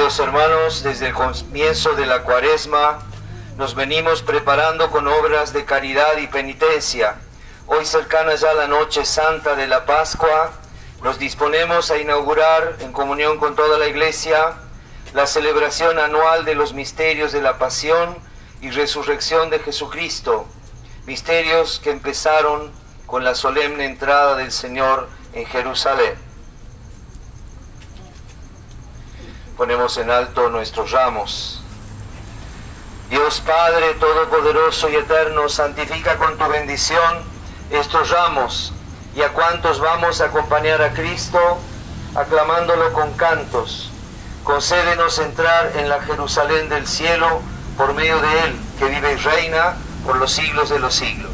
Queridos hermanos, desde el comienzo de la Cuaresma nos venimos preparando con obras de caridad y penitencia. Hoy, cercana ya la noche santa de la Pascua, nos disponemos a inaugurar, en comunión con toda la Iglesia, la celebración anual de los misterios de la Pasión y Resurrección de Jesucristo, misterios que empezaron con la solemne entrada del Señor en Jerusalén. Ponemos en alto nuestros ramos. Dios Padre Todopoderoso y Eterno, santifica con tu bendición estos ramos, y a cuantos vamos a acompañar a Cristo, aclamándolo con cantos. Concédenos entrar en la Jerusalén del cielo por medio de Él, que vive y reina por los siglos de los siglos.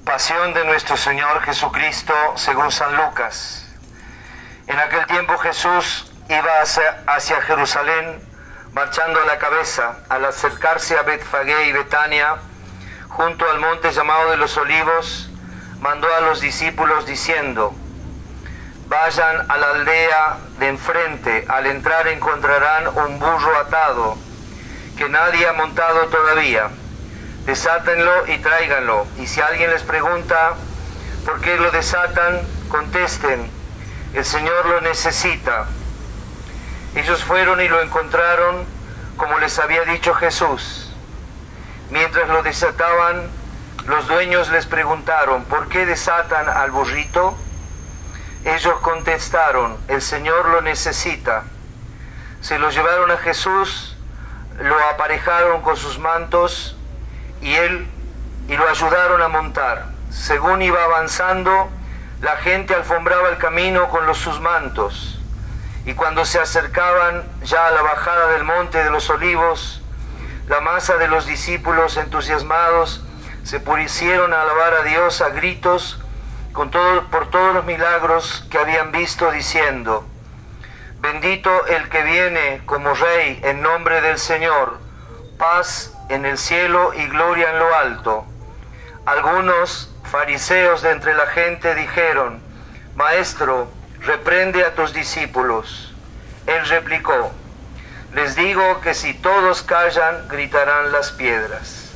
Pasión de nuestro Señor Jesucristo según San Lucas. En aquel tiempo Jesús iba hacia Jerusalén, marchando a la cabeza. Al acercarse a Betfagé y Betania, junto al monte llamado de los Olivos, mandó a los discípulos diciendo: vayan a la aldea de enfrente. Al entrar encontrarán un burro atado, que nadie ha montado todavía. Desátenlo y tráiganlo. Y si alguien les pregunta por qué lo desatan, contesten: el Señor lo necesita. Ellos fueron y lo encontraron como les había dicho Jesús. Mientras lo desataban, los dueños les preguntaron: ¿por qué desatan al burrito? Ellos contestaron: el Señor lo necesita. Se lo llevaron a Jesús, lo aparejaron con sus mantos y lo ayudaron a montar. Según iba avanzando, la gente alfombraba el camino con sus mantos. Y cuando se acercaban ya a la bajada del monte de los Olivos, la masa de los discípulos entusiasmados se pusieron a alabar a Dios a gritos por todos los milagros que habían visto, diciendo: bendito el que viene como Rey en nombre del Señor, paz en el cielo y gloria en lo alto. Algunos fariseos de entre la gente dijeron: Maestro, reprende a tus discípulos. Él replicó: les digo que si todos callan, gritarán las piedras.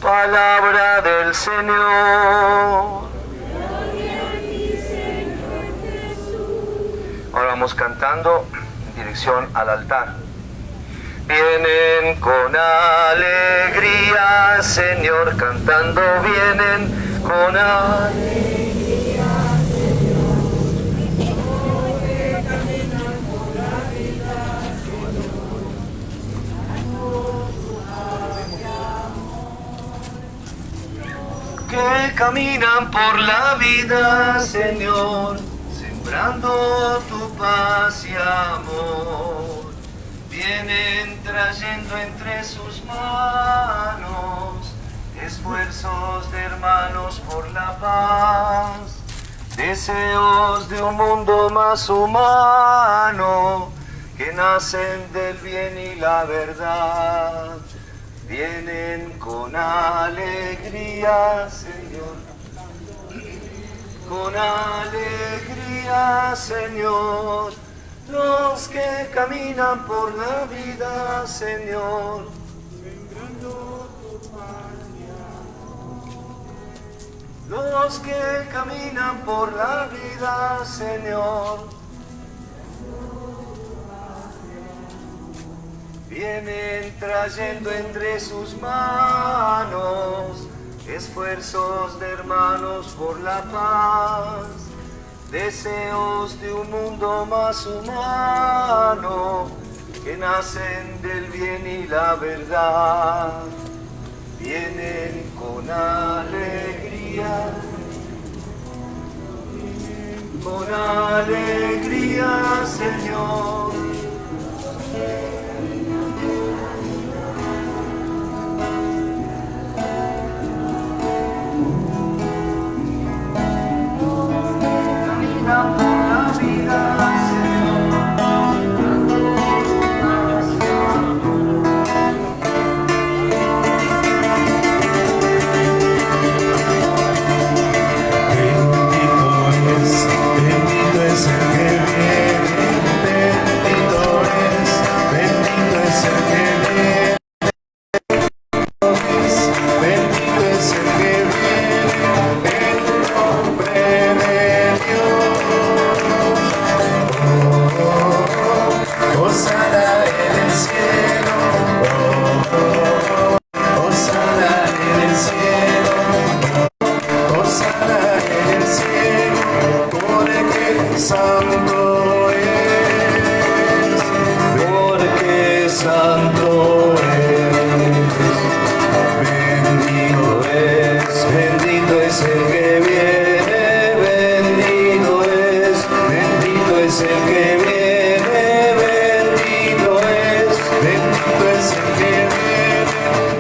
Palabra del Señor. Gloria a ti, Señor Jesús. Ahora vamos cantando en dirección al altar. Vienen con alegría, Señor, cantando, vienen con alegría, Señor, que caminan por la vida, Señor, que caminan por la vida, Señor, sembrando tu paz y amor. Vienen trayendo entre sus manos esfuerzos de hermanos por la paz, deseos de un mundo más humano, que nacen del bien y la verdad. Vienen con alegría, Señor, con alegría, Señor, los que caminan por la vida, Señor, sembrando tu paz y amor. Los que caminan por la vida, Señor, vienen trayendo entre sus manos esfuerzos de hermanos por la paz, deseos de un mundo más humano, que nacen del bien y la verdad, vienen con alegría, Señor. Camina por la vida, Bendito es el que viene, bendito es el que viene, bendito es el que viene, en nombre de Dios. Hosana en el cielo, hosana en el cielo, hosana en el cielo. Porque santo es, porque santo es, bendito es el que viene, bendito es el que viene, bendito es el que viene,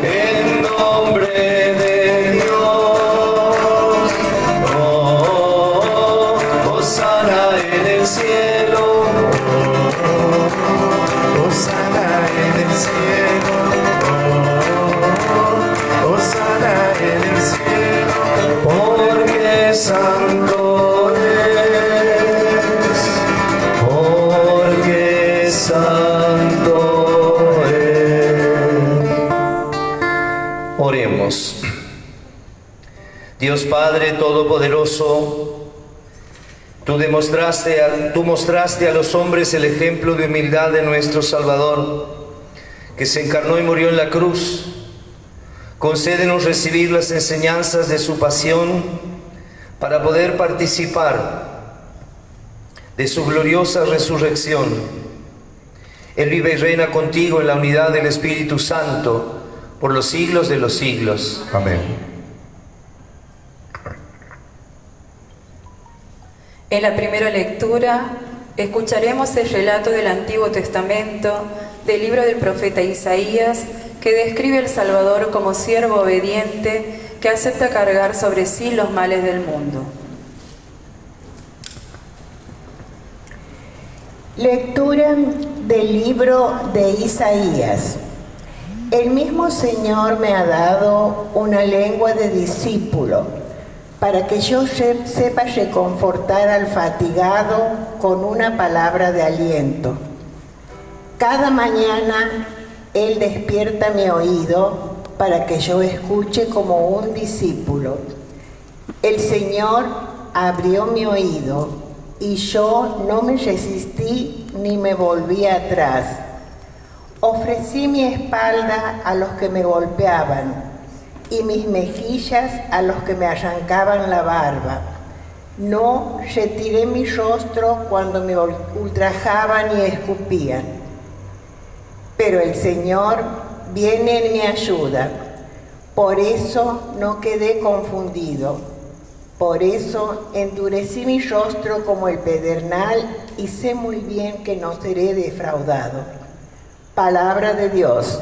en nombre de Dios. Hosana en el cielo, hosana en el cielo, hosana en el cielo, porque santo es, porque santo es. Oremos. Dios Padre Todopoderoso, Tú mostraste a los hombres el ejemplo de humildad de nuestro Salvador, que se encarnó y murió en la cruz. Concédenos recibir las enseñanzas de su pasión para poder participar de su gloriosa resurrección. Él vive y reina contigo en la unidad del Espíritu Santo por los siglos de los siglos. Amén. En la primera lectura escucharemos el relato del Antiguo Testamento del libro del profeta Isaías, que describe al Salvador como siervo obediente que acepta cargar sobre sí los males del mundo. Lectura del libro de Isaías. El mismo Señor me ha dado una lengua de discípulo, para que yo sepa reconfortar al fatigado con una palabra de aliento. Cada mañana Él despierta mi oído para que yo escuche como un discípulo. El Señor abrió mi oído y yo no me resistí ni me volví atrás. Ofrecí mi espalda a los que me golpeaban y mis mejillas a los que me arrancaban la barba. No retiré mi rostro cuando me ultrajaban y escupían. Pero el Señor viene en mi ayuda. Por eso no quedé confundido. Por eso endurecí mi rostro como el pedernal y sé muy bien que no seré defraudado. Palabra de Dios.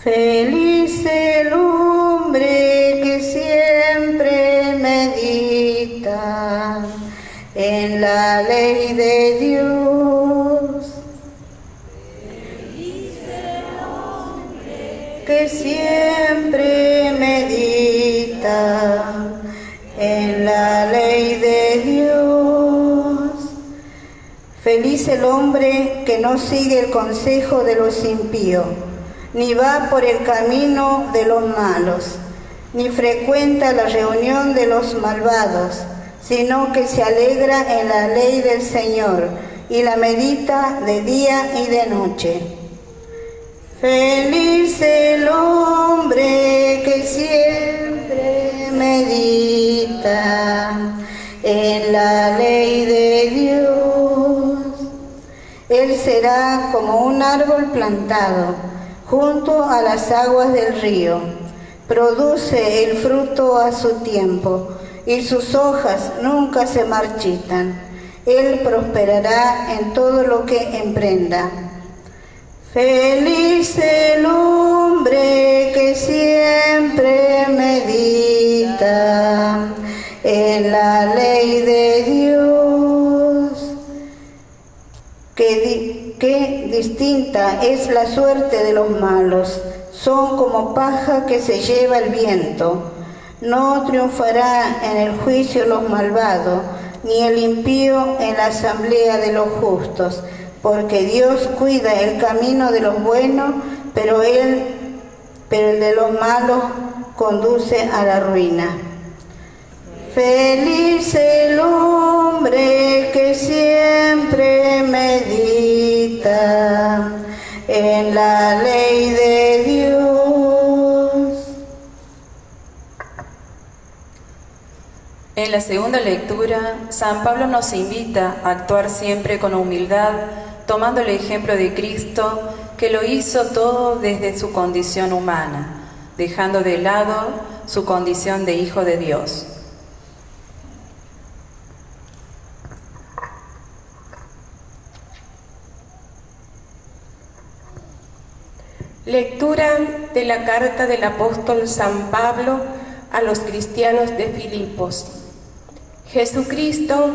Feliz el hombre que siempre medita en la ley de Dios. Feliz el hombre que siempre medita en la ley de Dios. Feliz el hombre que no sigue el consejo de los impíos, ni va por el camino de los malos, ni frecuenta la reunión de los malvados, sino que se alegra en la ley del Señor y la medita de día y de noche. Feliz el hombre que siempre medita en la ley de Dios. Él será como un árbol plantado junto a las aguas del río. Produce el fruto a su tiempo y sus hojas nunca se marchitan. Él prosperará en todo lo que emprenda. Feliz el hombre que siempre medita en la ley de Dios. Qué distinta es la suerte de los malos. Son como paja que se lleva el viento. No triunfará en el juicio los malvados, ni el impío en la asamblea de los justos, porque Dios cuida el camino de los buenos, pero el de los malos conduce a la ruina. Feliz el hombre que siempre medita en la ley de Dios. En la segunda lectura, San Pablo nos invita a actuar siempre con humildad, tomando el ejemplo de Cristo, que lo hizo todo desde su condición humana, dejando de lado su condición de Hijo de Dios. Lectura de la carta del apóstol San Pablo a los cristianos de Filipos. Jesucristo,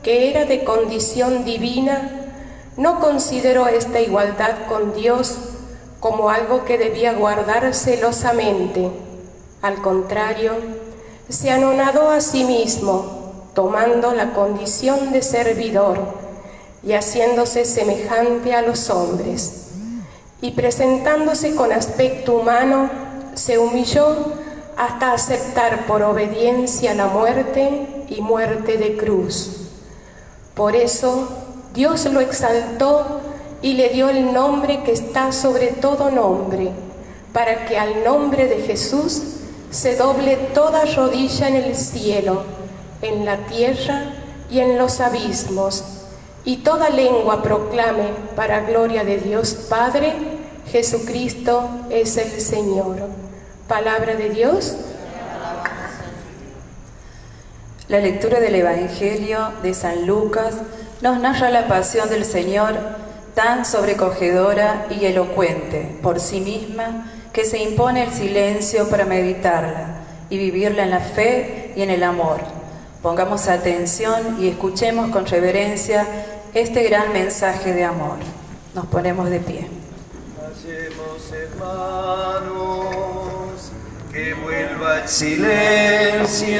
que era de condición divina, no consideró esta igualdad con Dios como algo que debía guardar celosamente. Al contrario, se anonadó a sí mismo, tomando la condición de servidor y haciéndose semejante a los hombres. Y presentándose con aspecto humano, se humilló hasta aceptar por obediencia la muerte y muerte de cruz. Por eso Dios lo exaltó y le dio el nombre que está sobre todo nombre, para que al nombre de Jesús se doble toda rodilla en el cielo, en la tierra y en los abismos, y toda lengua proclame para gloria de Dios Padre, Jesucristo es el Señor. Palabra de Dios. La lectura del Evangelio de San Lucas nos narra la pasión del Señor, tan sobrecogedora y elocuente por sí misma, que se impone el silencio para meditarla y vivirla en la fe y en el amor. Pongamos atención y escuchemos con reverencia este gran mensaje de amor. Nos ponemos de pie. Hacemos, hermanos, que vuelva el silencio,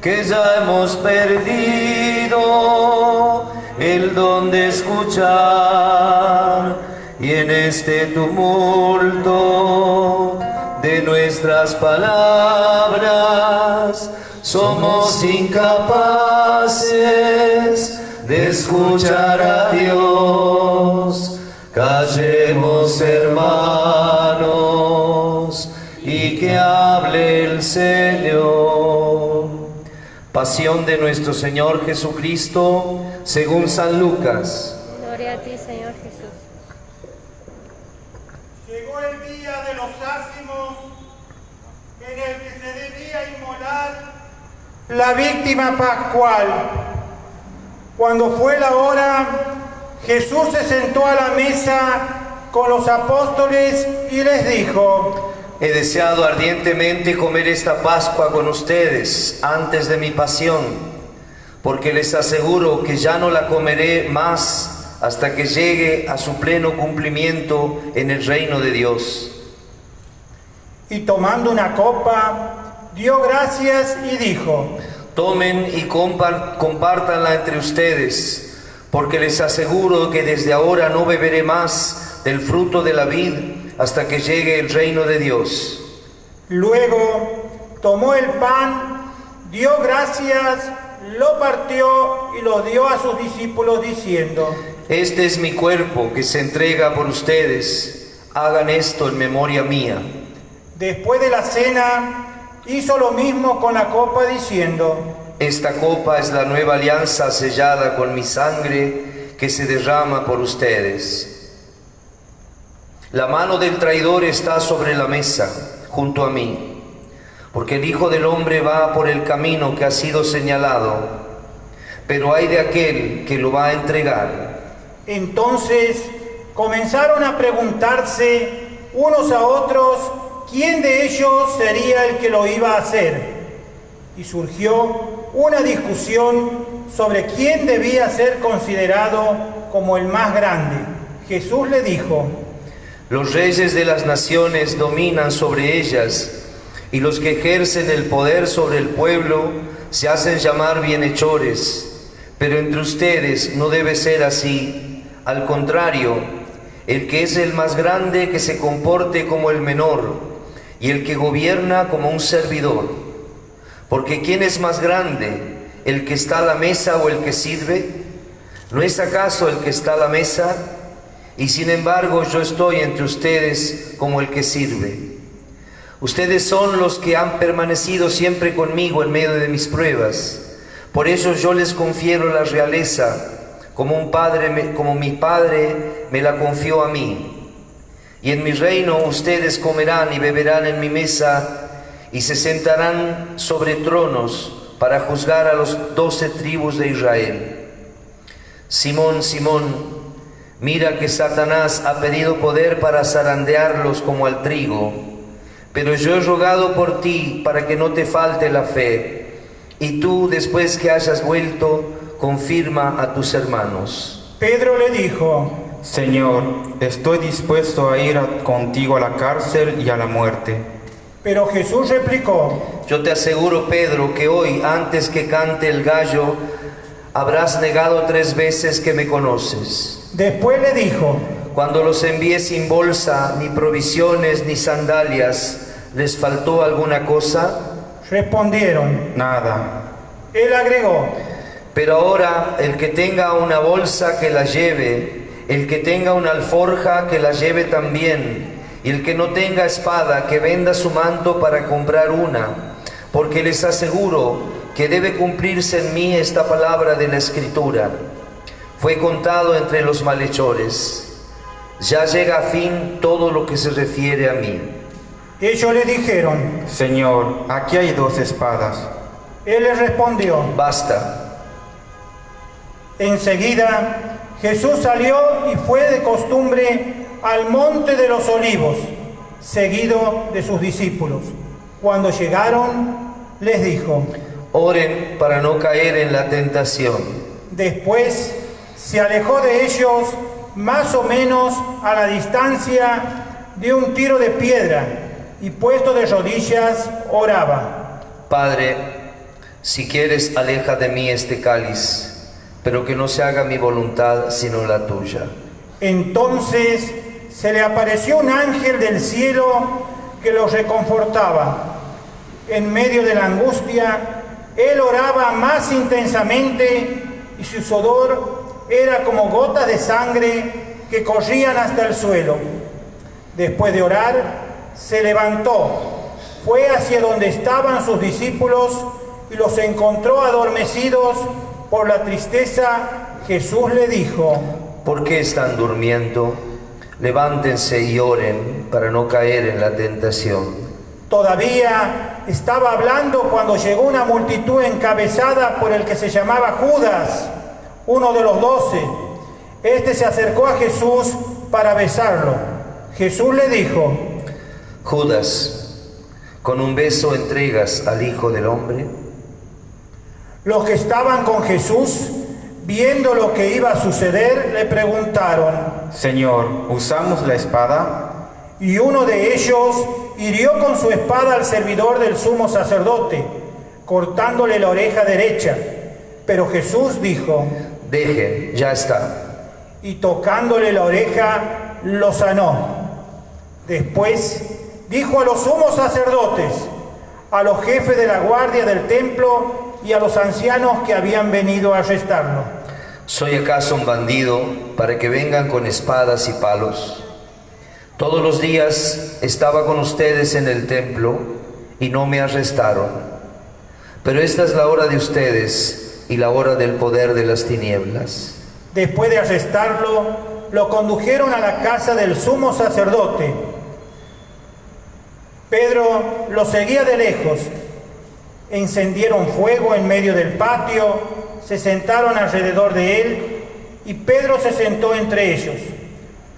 que ya hemos perdido el don de escuchar, y en este tumulto de nuestras palabras somos incapaces de escuchar a Dios. Callemos, hermanos, y que hable el Señor. Pasión de nuestro Señor Jesucristo según San Lucas. Gloria a ti, Señor Jesús. Llegó el día de los ácimos, en el que se debía inmolar la víctima pascual. Cuando fue la hora, Jesús se sentó a la mesa con los apóstoles y les dijo: He deseado ardientemente comer esta Pascua con ustedes antes de mi pasión, porque les aseguro que ya no la comeré más hasta que llegue a su pleno cumplimiento en el reino de Dios. Y tomando una copa, dio gracias y dijo: Tomen y compártanla entre ustedes, porque les aseguro que desde ahora no beberé más del fruto de la vid hasta que llegue el reino de Dios. Luego tomó el pan, dio gracias, lo partió y lo dio a sus discípulos diciendo: Este es mi cuerpo que se entrega por ustedes. Hagan esto en memoria mía. Después de la cena, hizo lo mismo con la copa diciendo: Esta copa es la nueva alianza sellada con mi sangre que se derrama por ustedes. La mano del traidor está sobre la mesa, junto a mí, porque el Hijo del Hombre va por el camino que ha sido señalado, pero hay de aquel que lo va a entregar. Entonces comenzaron a preguntarse unos a otros quién de ellos sería el que lo iba a hacer. Y surgió una discusión sobre quién debía ser considerado como el más grande. Jesús le dijo: Los reyes de las naciones dominan sobre ellas, y los que ejercen el poder sobre el pueblo se hacen llamar bienhechores. Pero entre ustedes no debe ser así. Al contrario, el que es el más grande que se comporte como el menor, y el que gobierna como un servidor. Porque ¿quién es más grande, el que está a la mesa o el que sirve? ¿No es acaso el que está a la mesa? Y sin embargo yo estoy entre ustedes como el que sirve. Ustedes son los que han permanecido siempre conmigo en medio de mis pruebas. Por eso yo les confiero la realeza, como mi Padre me la confió a mí. Y en mi reino ustedes comerán y beberán en mi mesa, y se sentarán sobre tronos para juzgar a los 12 tribus de Israel. Simón, Simón, mira que Satanás ha pedido poder para zarandearlos como al trigo, pero yo he rogado por ti para que no te falte la fe, y tú, después que hayas vuelto, confirma a tus hermanos. Pedro le dijo: Señor, estoy dispuesto a ir contigo a la cárcel y a la muerte. Pero Jesús replicó: Yo te aseguro, Pedro, que hoy, antes que cante el gallo, habrás negado 3 veces que me conoces. Después le dijo: Cuando los envié sin bolsa, ni provisiones, ni sandalias, ¿les faltó alguna cosa? Respondieron: Nada. Él agregó: Pero ahora el que tenga una bolsa que la lleve, el que tenga una alforja que la lleve también, y el que no tenga espada que venda su manto para comprar una, porque les aseguro que debe cumplirse en mí esta palabra de la Escritura. Fue contado entre los malhechores. Ya llega a fin todo lo que se refiere a mí. Ellos le dijeron: Señor, aquí hay 2 espadas. Él les respondió: Basta. Enseguida Jesús salió y fue de costumbre al monte de los Olivos, seguido de sus discípulos. Cuando llegaron, les dijo: Oren para no caer en la tentación. Después se alejó de ellos más o menos a la distancia de un tiro de piedra, y puesto de rodillas oraba: Padre, si quieres, aleja de mí este cáliz, pero que no se haga mi voluntad sino la tuya. Entonces se le apareció un ángel del cielo que los reconfortaba. En medio de la angustia, él oraba más intensamente, y su sudor era como gotas de sangre que corrían hasta el suelo. Después de orar, se levantó, fue hacia donde estaban sus discípulos y los encontró adormecidos por la tristeza. Jesús le dijo: ¿Por qué están durmiendo? Levántense y oren para no caer en la tentación. Todavía estaba hablando cuando llegó una multitud encabezada por el que se llamaba Judas, uno de los 12. Este se acercó a Jesús para besarlo. Jesús le dijo: Judas, ¿con un beso entregas al Hijo del Hombre? Los que estaban con Jesús, viendo lo que iba a suceder, le preguntaron: Señor, ¿usamos la espada? Y uno de ellos hirió con su espada al servidor del sumo sacerdote, cortándole la oreja derecha. Pero Jesús dijo: Dejen, ya está. Y tocándole la oreja, lo sanó. Después dijo a los sumos sacerdotes: a los jefes de la guardia del templo y a los ancianos que habían venido a arrestarlo. ¿Soy acaso un bandido para que vengan con espadas y palos? Todos los días estaba con ustedes en el templo y no me arrestaron. Pero esta es la hora de ustedes y la hora del poder de las tinieblas. Después de arrestarlo, lo condujeron a la casa del sumo sacerdote. Pedro lo seguía de lejos. Encendieron fuego en medio del patio, se sentaron alrededor de él y Pedro se sentó entre ellos.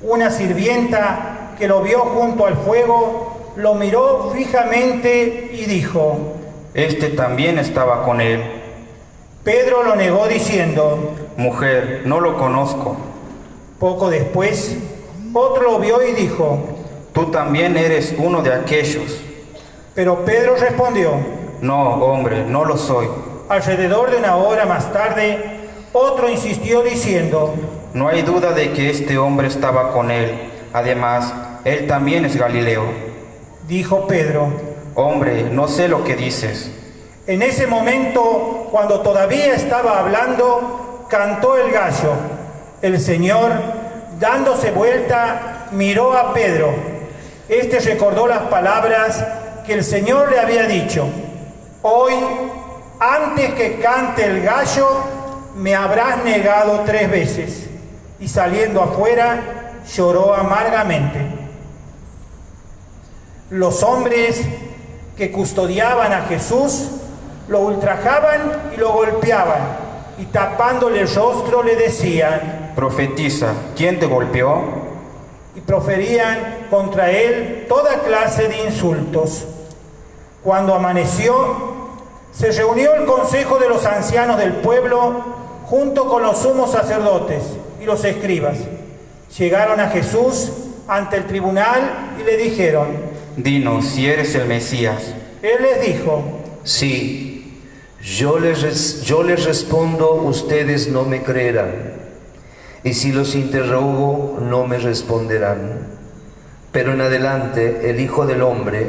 Una sirvienta que lo vio junto al fuego lo miró fijamente y dijo: Este también estaba con él. Pedro lo negó diciendo: Mujer, no lo conozco. Poco después, otro lo vio y dijo: Tú también eres uno de aquellos. Pero Pedro respondió: No, hombre, no lo soy. Alrededor de una hora más tarde, otro insistió diciendo: No hay duda de que este hombre estaba con él. Además, él también es Galileo. Dijo Pedro: Hombre, no sé lo que dices. En ese momento, cuando todavía estaba hablando, cantó el gallo. El Señor, dándose vuelta, miró a Pedro. Este recordó las palabras que el Señor le había dicho: Hoy, antes que cante el gallo, me habrás negado 3 veces. Y saliendo afuera, lloró amargamente. Los hombres que custodiaban a Jesús lo ultrajaban y lo golpeaban, y tapándole el rostro le decían: Profetiza, ¿quién te golpeó? Y proferían contra él toda clase de insultos. Cuando amaneció, se reunió el consejo de los ancianos del pueblo junto con los sumos sacerdotes y los escribas. Llegaron a Jesús ante el tribunal y le dijeron: Dinos si eres el Mesías. Él les dijo: Sí, yo les respondo, ustedes no me creerán. Y si los interrogo, no me responderán. Pero en adelante el Hijo del Hombre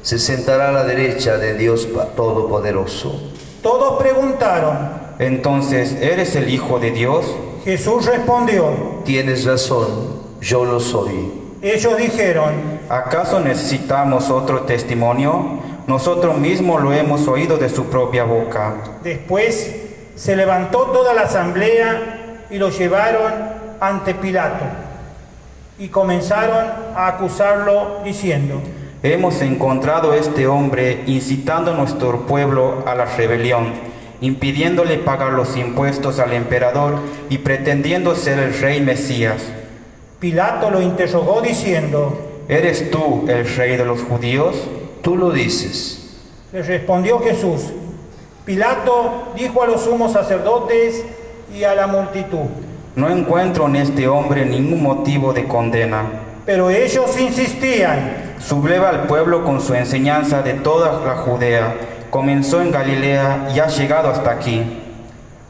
se sentará a la derecha de Dios Todopoderoso. Todos preguntaron: Entonces, ¿eres el Hijo de Dios? Jesús respondió: Tienes razón, yo lo soy. Ellos dijeron: ¿Acaso necesitamos otro testimonio? Nosotros mismos lo hemos oído de su propia boca. Después se levantó toda la asamblea y lo llevaron ante Pilato. Y comenzaron a acusarlo diciendo: Hemos encontrado a este hombre incitando a nuestro pueblo a la rebelión, impidiéndole pagar los impuestos al emperador y pretendiendo ser el rey Mesías. Pilato lo interrogó diciendo: ¿Eres tú el rey de los judíos? Tú lo dices. Le respondió Jesús. Pilato dijo a los sumos sacerdotes y a la multitud: No encuentro en este hombre ningún motivo de condena. Pero ellos insistían: Subleva al pueblo con su enseñanza de toda la Judea. Comenzó en Galilea y ha llegado hasta aquí.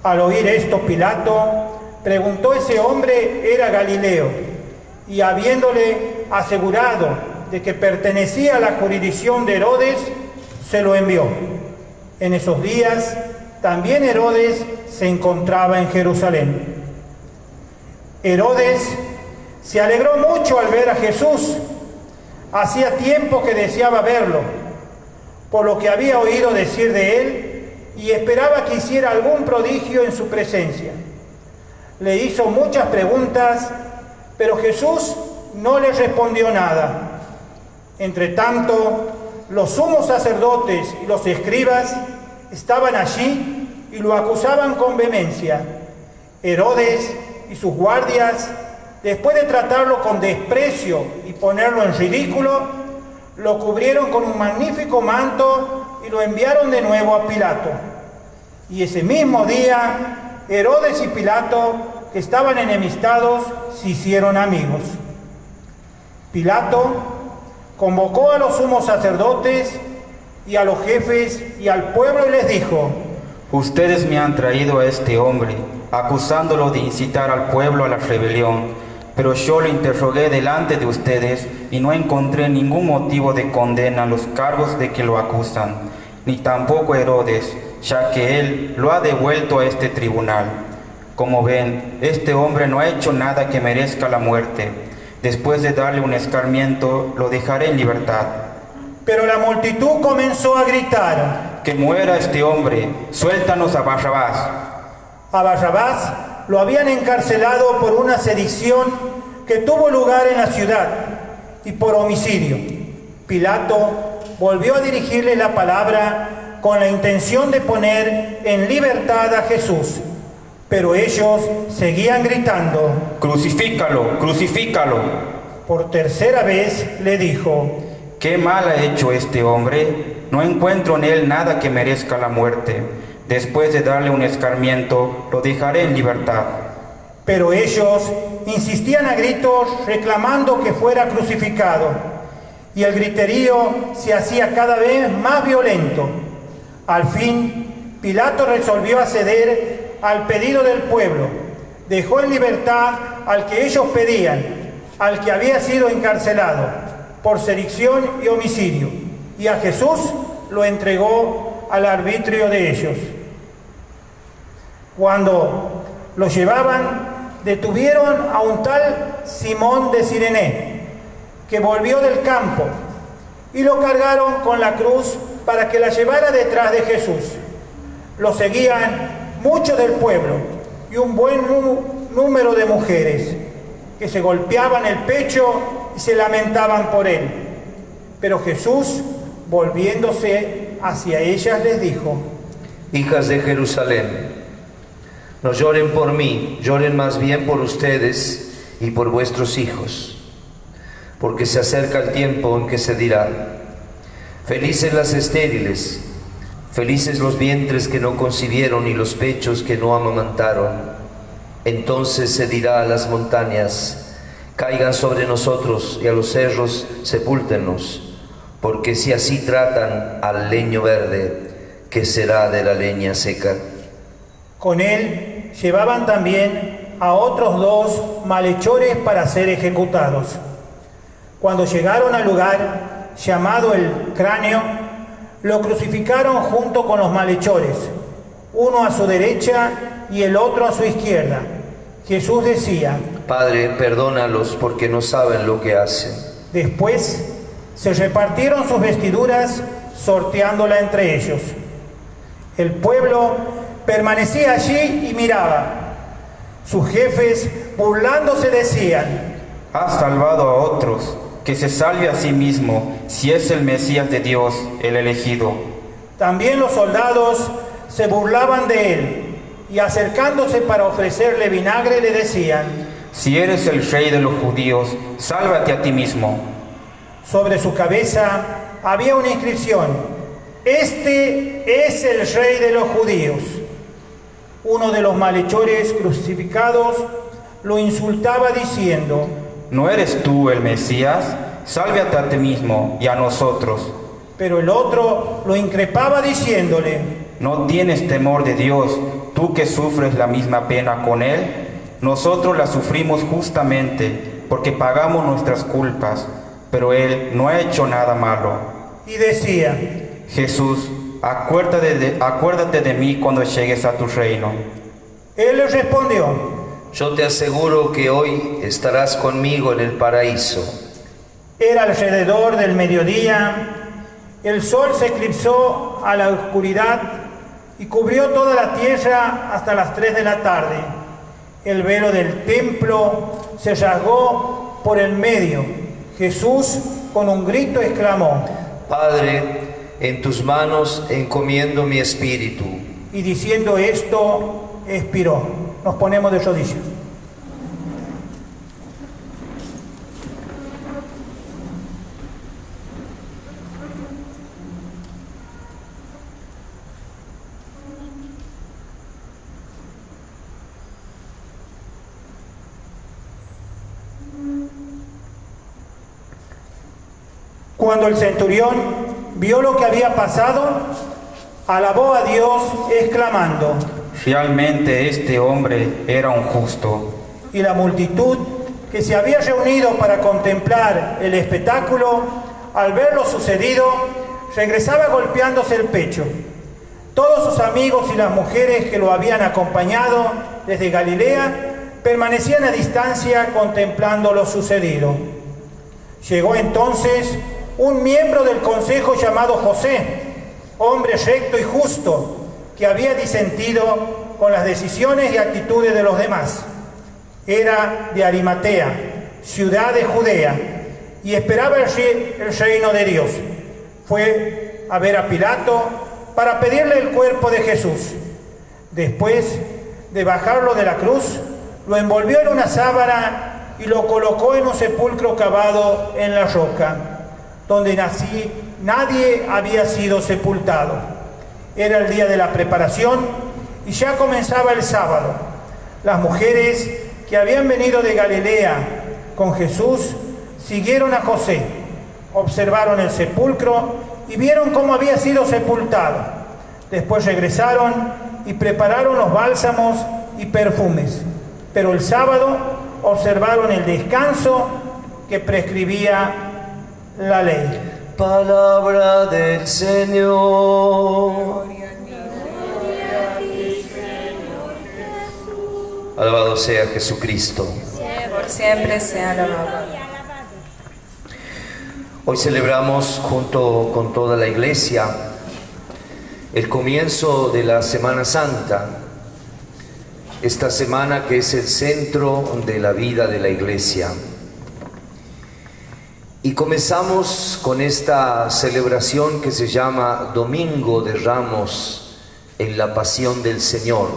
Al oír esto, Pilato preguntó: ¿Ese hombre era Galileo? Y habiéndole asegurado de que pertenecía a la jurisdicción de Herodes, se lo envió. En esos días, también Herodes se encontraba en Jerusalén. Herodes se alegró mucho al ver a Jesús. Hacía tiempo que deseaba verlo, por lo que había oído decir de él, y esperaba que hiciera algún prodigio en su presencia. Le hizo muchas preguntas, pero Jesús no le respondió nada. Entretanto, los sumos sacerdotes y los escribas estaban allí y lo acusaban con vehemencia. Herodes y sus guardias, después de tratarlo con desprecio y ponerlo en ridículo, lo cubrieron con un magnífico manto y lo enviaron de nuevo a Pilato. Y ese mismo día, Herodes y Pilato, que estaban enemistados, se hicieron amigos. Pilato convocó a los sumos sacerdotes y a los jefes y al pueblo y les dijo: Ustedes me han traído a este hombre, acusándolo de incitar al pueblo a la rebelión. Pero yo lo interrogué delante de ustedes y no encontré ningún motivo de condena en los cargos de que lo acusan, ni tampoco Herodes, ya que él lo ha devuelto a este tribunal. Como ven, este hombre no ha hecho nada que merezca la muerte. Después de darle un escarmiento, lo dejaré en libertad. Pero la multitud comenzó a gritar: ¡Que muera este hombre! ¡Suéltanos a Barrabás! A Barrabás lo habían encarcelado por una sedición que tuvo lugar en la ciudad y por homicidio. Pilato volvió a dirigirle la palabra con la intención de poner en libertad a Jesús, pero ellos seguían gritando: ¡Crucifícalo! ¡Crucifícalo! Por tercera vez le dijo: ¿Qué mal ha hecho este hombre? No encuentro en él nada que merezca la muerte. Después de darle un escarmiento, lo dejaré en libertad. Pero ellos insistían a gritos reclamando que fuera crucificado, y el griterío se hacía cada vez más violento. Al fin, Pilato resolvió acceder al pedido del pueblo. Dejó en libertad al que ellos pedían, al que había sido encarcelado por sedición y homicidio, y a Jesús lo entregó al arbitrio de ellos. Cuando lo llevaban, detuvieron a un tal Simón de Cirene, que volvió del campo, y lo cargaron con la cruz para que la llevara detrás de Jesús. Lo seguían muchos del pueblo y un buen número de mujeres, que se golpeaban el pecho y se lamentaban por él. Pero Jesús, volviéndose hacia ellas, les dijo: Hijas de Jerusalén, no lloren por mí, lloren más bien por ustedes y por vuestros hijos, porque se acerca el tiempo en que se dirá: felices las estériles, felices los vientres que no concibieron y los pechos que no amamantaron. Entonces se dirá a las montañas: caigan sobre nosotros, y a los cerros: sepúltennos, porque si así tratan al leño verde, ¿qué será de la leña seca? Con él llevaban también a otros 2 malhechores para ser ejecutados. Cuando llegaron al lugar llamado el Cráneo, lo crucificaron junto con los malhechores, uno a su derecha y el otro a su izquierda. Jesús decía: Padre, perdónalos porque no saben lo que hacen. Después se repartieron sus vestiduras, sorteándola entre ellos. El pueblo permanecía allí y miraba. Sus jefes, burlándose, decían: Has salvado a otros, que se salve a sí mismo, si es el Mesías de Dios, el elegido. También los soldados se burlaban de él, y acercándose para ofrecerle vinagre le decían: Si eres el rey de los judíos, sálvate a ti mismo. Sobre su cabeza había una inscripción: Este es el rey de los judíos. Uno de los malhechores crucificados lo insultaba diciendo: ¿No eres tú el Mesías? Sálvate a ti mismo y a nosotros. Pero el otro lo increpaba diciéndole: ¿No tienes temor de Dios, tú que sufres la misma pena con Él? Nosotros la sufrimos justamente porque pagamos nuestras culpas, pero Él no ha hecho nada malo. Y decía: Jesús, acuérdate de mí cuando llegues a tu reino. Él le respondió: Yo te aseguro que hoy estarás conmigo en el paraíso. Era alrededor del mediodía. El sol se eclipsó a la oscuridad y cubrió toda la tierra hasta las 3 de la tarde. El velo del templo se rasgó por el medio. Jesús, con un grito, exclamó: Padre, en tus manos encomiendo mi espíritu. Y diciendo esto, expiró. Nos ponemos de rodillas. Cuando el centurión vio lo que había pasado, alabó a Dios exclamando: Realmente este hombre era un justo. Y la multitud que se había reunido para contemplar el espectáculo, al ver lo sucedido, regresaba golpeándose el pecho. Todos sus amigos y las mujeres que lo habían acompañado desde Galilea permanecían a distancia contemplando lo sucedido. Llegó entonces un miembro del consejo llamado José, hombre recto y justo, que había disentido con las decisiones y actitudes de los demás. Era de Arimatea, ciudad de Judea, y esperaba el reino de Dios. Fue a ver a Pilato para pedirle el cuerpo de Jesús. Después de bajarlo de la cruz, lo envolvió en una sábana y lo colocó en un sepulcro cavado en la roca, donde nadie había sido sepultado. Era el día de la preparación y ya comenzaba el sábado. Las mujeres que habían venido de Galilea con Jesús siguieron a José, observaron el sepulcro y vieron cómo había sido sepultado. Después regresaron y prepararon los bálsamos y perfumes. Pero el sábado observaron el descanso que prescribía la ley. Palabra del Señor. Alabado sea Jesucristo. Por siempre sea alabado. Hoy celebramos junto con toda la Iglesia el comienzo de la Semana Santa, esta semana que es el centro de la vida de la Iglesia. Y comenzamos con esta celebración que se llama Domingo de Ramos en la Pasión del Señor.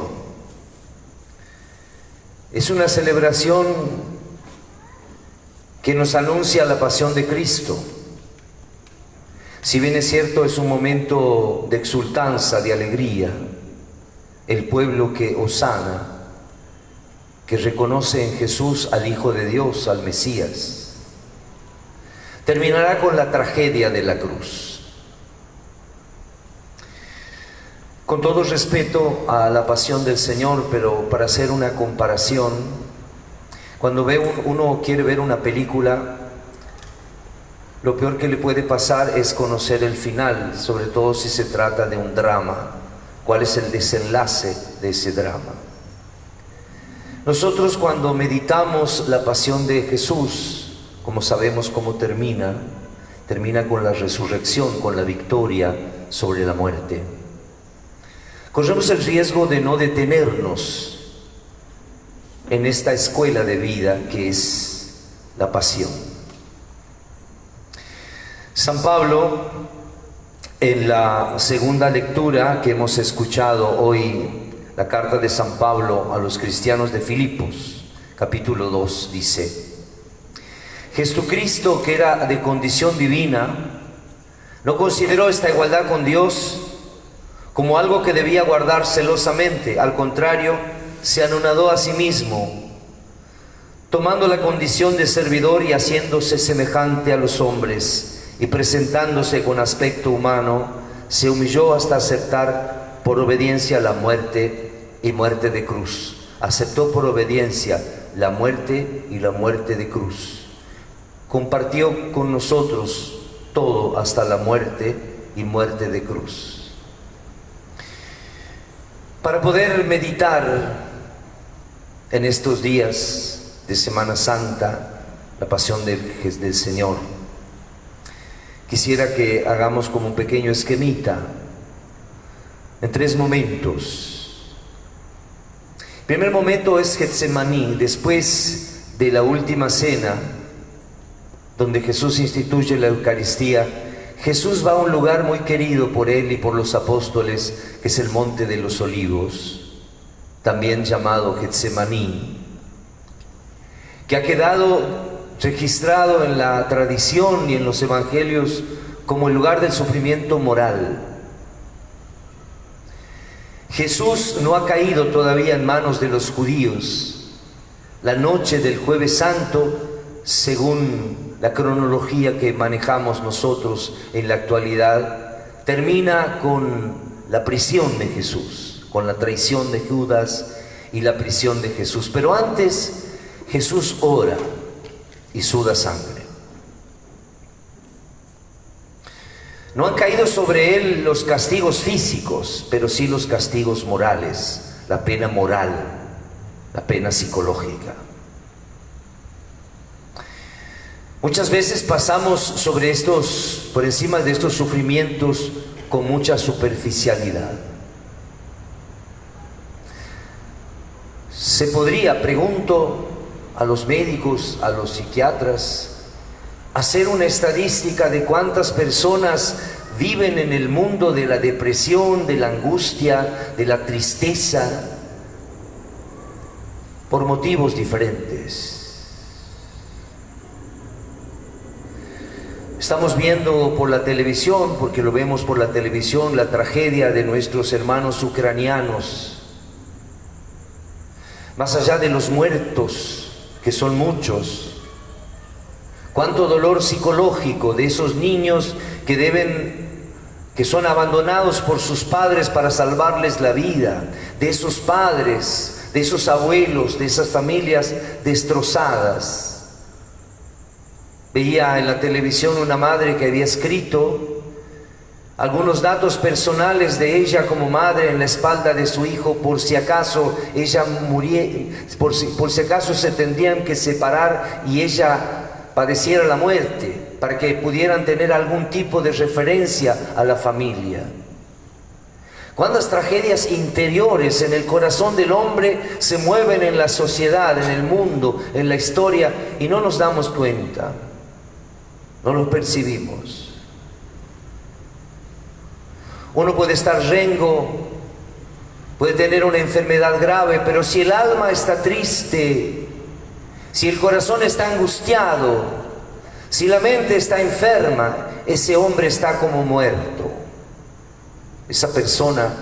Es una celebración que nos anuncia la pasión de Cristo. Si bien es cierto, es un momento de exultanza, de alegría, el pueblo que hosana, que reconoce en Jesús al Hijo de Dios, al Mesías, terminará con la tragedia de la cruz. Con todo respeto a la pasión del Señor, pero para hacer una comparación, cuando uno quiere ver una película, lo peor que le puede pasar es conocer el final, sobre todo si se trata de un drama. ¿Cuál es el desenlace de ese drama? Nosotros cuando meditamos la pasión de Jesús, como sabemos cómo termina con la resurrección, con la victoria sobre la muerte. Corremos el riesgo de no detenernos en esta escuela de vida que es la pasión. San Pablo, en la segunda lectura que hemos escuchado hoy, la carta de San Pablo a los cristianos de Filipos, capítulo 2, dice: Jesucristo, que era de condición divina, no consideró esta igualdad con Dios como algo que debía guardar celosamente. Al contrario, se anonadó a sí mismo, tomando la condición de servidor y haciéndose semejante a los hombres, y presentándose con aspecto humano, se humilló hasta aceptar por obediencia la muerte y muerte de cruz. Aceptó por obediencia la muerte y la muerte de cruz. Compartió con nosotros todo hasta la muerte y muerte de cruz. Para poder meditar en estos días de Semana Santa, la pasión del Señor, quisiera que hagamos como un pequeño esquemita en 3 momentos. El primer momento es Getsemaní, después de la última cena, donde Jesús instituye la Eucaristía. Jesús va a un lugar muy querido por él y por los apóstoles, que es el Monte de los Olivos, también llamado Getsemaní, que ha quedado registrado en la tradición y en los evangelios como el lugar del sufrimiento moral. Jesús no ha caído todavía en manos de los judíos. La noche del Jueves Santo, según la cronología que manejamos nosotros en la actualidad, termina con la prisión de Jesús, con la traición de Judas y la prisión de Jesús. Pero antes Jesús ora. y suda sangre. No han caído sobre él los castigos físicos, pero sí los castigos morales, la pena moral, la pena psicológica. Muchas veces pasamos por encima de estos sufrimientos con mucha superficialidad. Se podría, pregunto a los médicos, a los psiquiatras, hacer una estadística de cuántas personas viven en el mundo de la depresión, de la angustia, de la tristeza, por motivos diferentes. Estamos viendo por la televisión, porque lo vemos por la televisión, la tragedia de nuestros hermanos ucranianos. Más allá de los muertos, que son muchos, cuánto dolor psicológico de esos niños que son abandonados por sus padres para salvarles la vida, de esos padres, de esos abuelos, de esas familias destrozadas. Veía en la televisión una madre que había escrito algunos datos personales de ella como madre en la espalda de su hijo, por si acaso ella muriera, por si acaso se tendrían que separar y ella padeciera la muerte, para que pudieran tener algún tipo de referencia a la familia. Cuántas tragedias interiores en el corazón del hombre se mueven en la sociedad, en el mundo, en la historia, y no nos damos cuenta, no lo percibimos. Uno puede estar rengo, puede tener una enfermedad grave, pero si el alma está triste, si el corazón está angustiado, si la mente está enferma, ese hombre está como muerto. Esa persona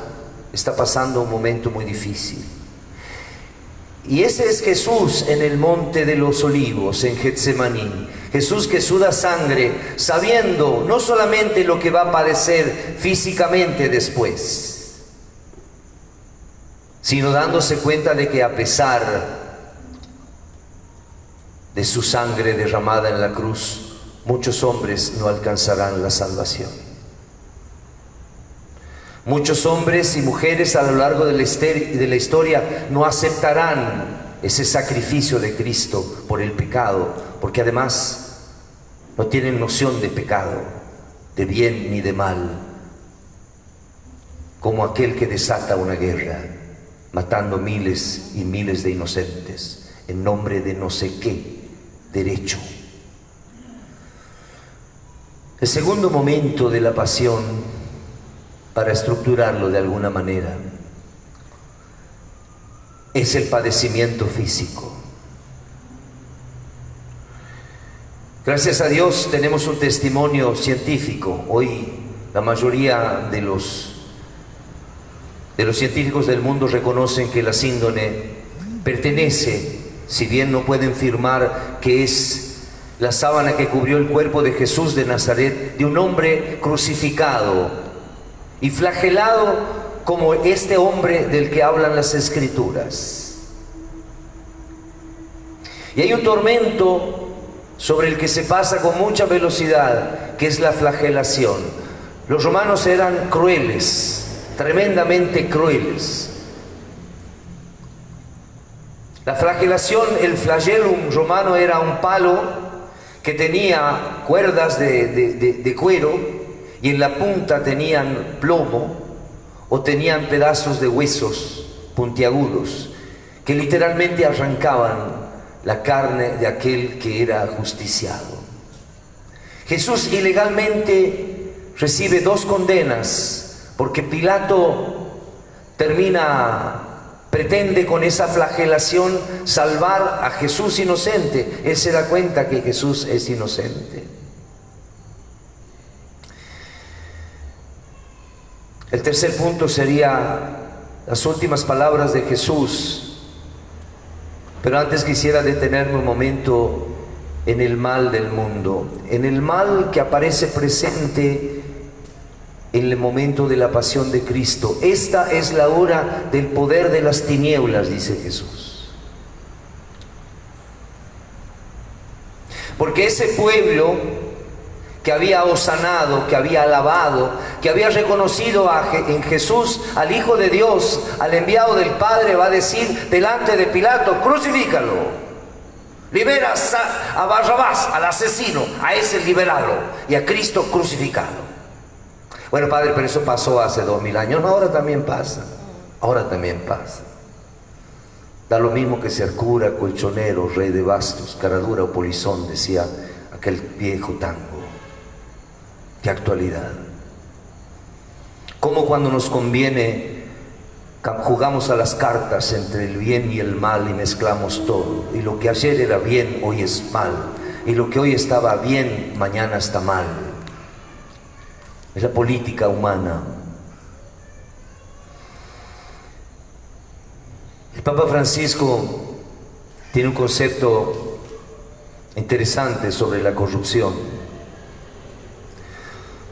está pasando un momento muy difícil. Y ese es Jesús en el monte de los olivos, en Getsemaní. Jesús que suda sangre, sabiendo no solamente lo que va a padecer físicamente después, sino dándose cuenta de que a pesar de su sangre derramada en la cruz, muchos hombres no alcanzarán la salvación. Muchos hombres y mujeres a lo largo de la historia no aceptarán ese sacrificio de Cristo por el pecado, porque además no tienen noción de pecado, de bien ni de mal, como aquel que desata una guerra, matando miles y miles de inocentes en nombre de no sé qué derecho. El segundo momento de la pasión, para estructurarlo de alguna manera, es el padecimiento físico. Gracias a Dios tenemos un testimonio científico. Hoy la mayoría de los científicos del mundo reconocen que la síndrome pertenece, si bien no pueden firmar que es la sábana que cubrió el cuerpo de Jesús de Nazaret, de un hombre crucificado y flagelado como este hombre del que hablan las Escrituras. Y hay un tormento sobre el que se pasa con mucha velocidad, que es la flagelación. Los romanos eran crueles, tremendamente crueles. La flagelación, el flagellum romano, era un palo que tenía cuerdas de cuero, y en la punta tenían plomo o tenían pedazos de huesos puntiagudos que literalmente arrancaban la carne de aquel que era ajusticiado. Jesús ilegalmente recibe 2 condenas porque Pilato pretende con esa flagelación salvar a Jesús inocente. Él se da cuenta que Jesús es inocente. El tercer punto sería las últimas palabras de Jesús, pero antes quisiera detenerme un momento en el mal del mundo, en el mal que aparece presente en el momento de la pasión de Cristo. Esta es la hora del poder de las tinieblas, dice Jesús. Porque ese pueblo que había hosanado, que había alabado, que había reconocido en Jesús al Hijo de Dios, al enviado del Padre, va a decir delante de Pilato: crucifícalo, libera a Barrabás, al asesino, a ese liberalo, y a Cristo crucificado. Bueno, Padre, pero eso pasó hace 2000 años, no, ahora también pasa, ahora también pasa. Da lo mismo que ser cura, colchonero, rey de bastos, caradura o polizón, decía aquel viejo tango. Qué actualidad. Como cuando nos conviene jugamos a las cartas entre el bien y el mal y mezclamos todo, y lo que ayer era bien hoy es mal, y lo que hoy estaba bien mañana está mal. Es la política humana. El Papa Francisco tiene un concepto interesante sobre la corrupción,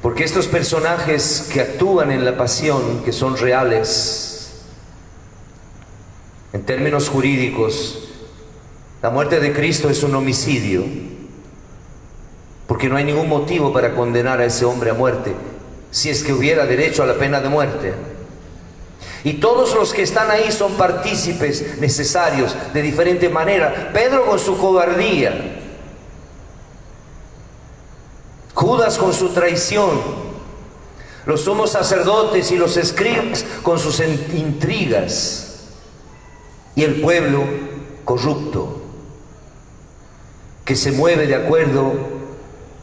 porque estos personajes que actúan en la pasión, que son reales, en términos jurídicos, la muerte de Cristo es un homicidio, porque no hay ningún motivo para condenar a ese hombre a muerte, si es que hubiera derecho a la pena de muerte. Y todos los que están ahí son partícipes necesarios de diferente manera. Pedro con su cobardía, Judas con su traición, los sumos sacerdotes y los escribas con sus intrigas, y el pueblo corrupto que se mueve de acuerdo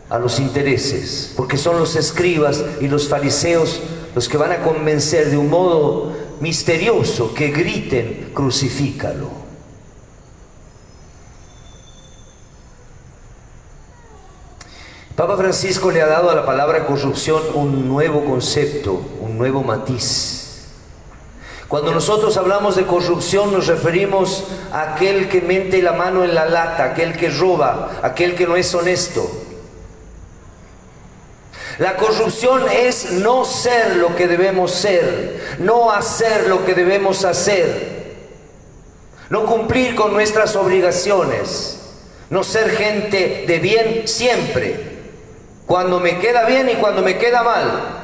a los intereses, porque son los escribas y los fariseos los que van a convencer de un modo misterioso que griten: crucifícalo. Papa Francisco le ha dado a la palabra corrupción un nuevo concepto, un nuevo matiz. Cuando nosotros hablamos de corrupción nos referimos a aquel que mete la mano en la lata, aquel que roba, aquel que no es honesto. La corrupción es no ser lo que debemos ser, no hacer lo que debemos hacer, no cumplir con nuestras obligaciones, no ser gente de bien siempre, cuando me queda bien y cuando me queda mal,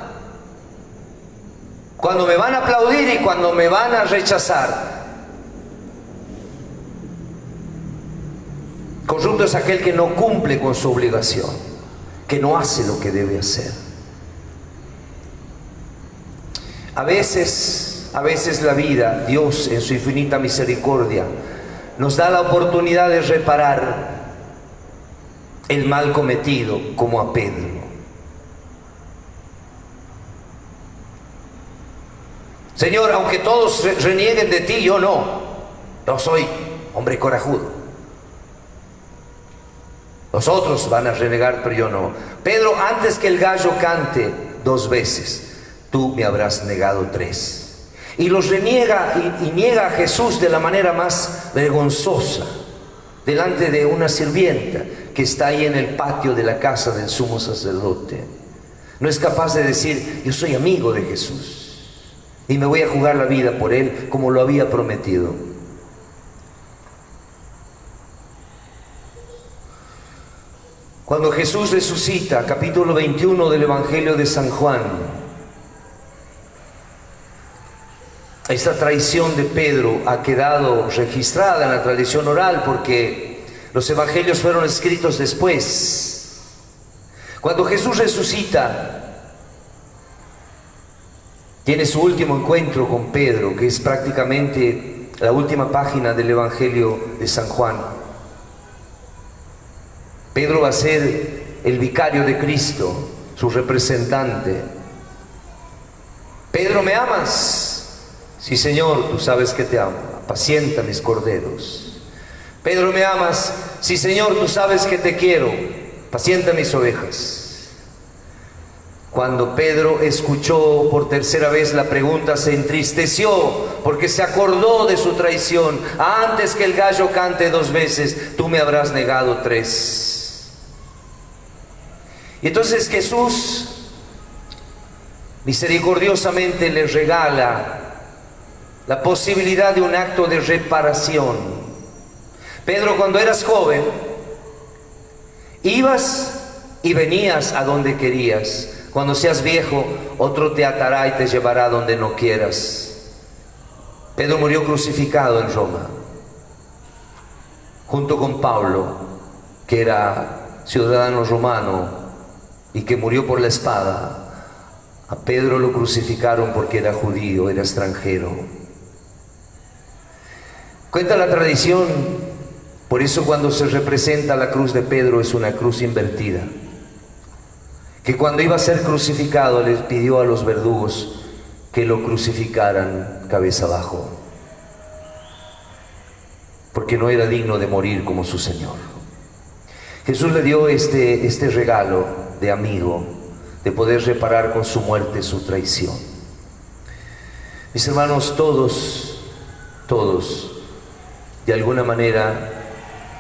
cuando me van a aplaudir y cuando me van a rechazar. Corrupto es aquel que no cumple con su obligación, que no hace lo que debe hacer. A veces la vida, Dios en su infinita misericordia, nos da la oportunidad de reparar el mal cometido, como a Pedro. Señor, aunque todos renieguen de ti, yo no. Yo soy hombre corajudo. Los otros van a renegar, pero yo no. Pedro, antes que el gallo cante 2 veces, tú me habrás negado 3. Y los reniega y niega a Jesús de la manera más vergonzosa, delante de una sirvienta que está ahí en el patio de la casa del sumo sacerdote. No es capaz de decir: yo soy amigo de Jesús y me voy a jugar la vida por él como lo había prometido. Cuando Jesús resucita, capítulo 21 del Evangelio de San Juan, esta traición de Pedro ha quedado registrada en la tradición oral, porque los evangelios fueron escritos después. Cuando Jesús resucita, tiene su último encuentro con Pedro, que es prácticamente la última página del Evangelio de San Juan. Pedro va a ser el vicario de Cristo, su representante. Pedro, ¿me amas? Sí, Señor, tú sabes que te amo. Apacienta mis corderos. Pedro, ¿me amas? Sí, Señor, tú sabes que te quiero. Apacienta mis ovejas. Cuando Pedro escuchó por tercera vez la pregunta, se entristeció porque se acordó de su traición. Antes que el gallo cante 2 veces, tú me habrás negado 3. Y entonces Jesús misericordiosamente le regala la posibilidad de un acto de reparación. Pedro, cuando eras joven, Ibas y venías a donde querías. Cuando seas viejo, otro te atará y te llevará a donde no quieras. Pedro murió crucificado en Roma, junto con Pablo, que era ciudadano romano y que murió por la espada. A Pedro lo crucificaron porque era judío, era extranjero. Cuenta la tradición, por eso cuando se representa la cruz de Pedro es una cruz invertida, que cuando iba a ser crucificado les pidió a los verdugos que lo crucificaran cabeza abajo, porque no era digno de morir como su Señor. Jesús le dio este regalo de amigo, de poder reparar con su muerte su traición. Mis hermanos, todos, de alguna manera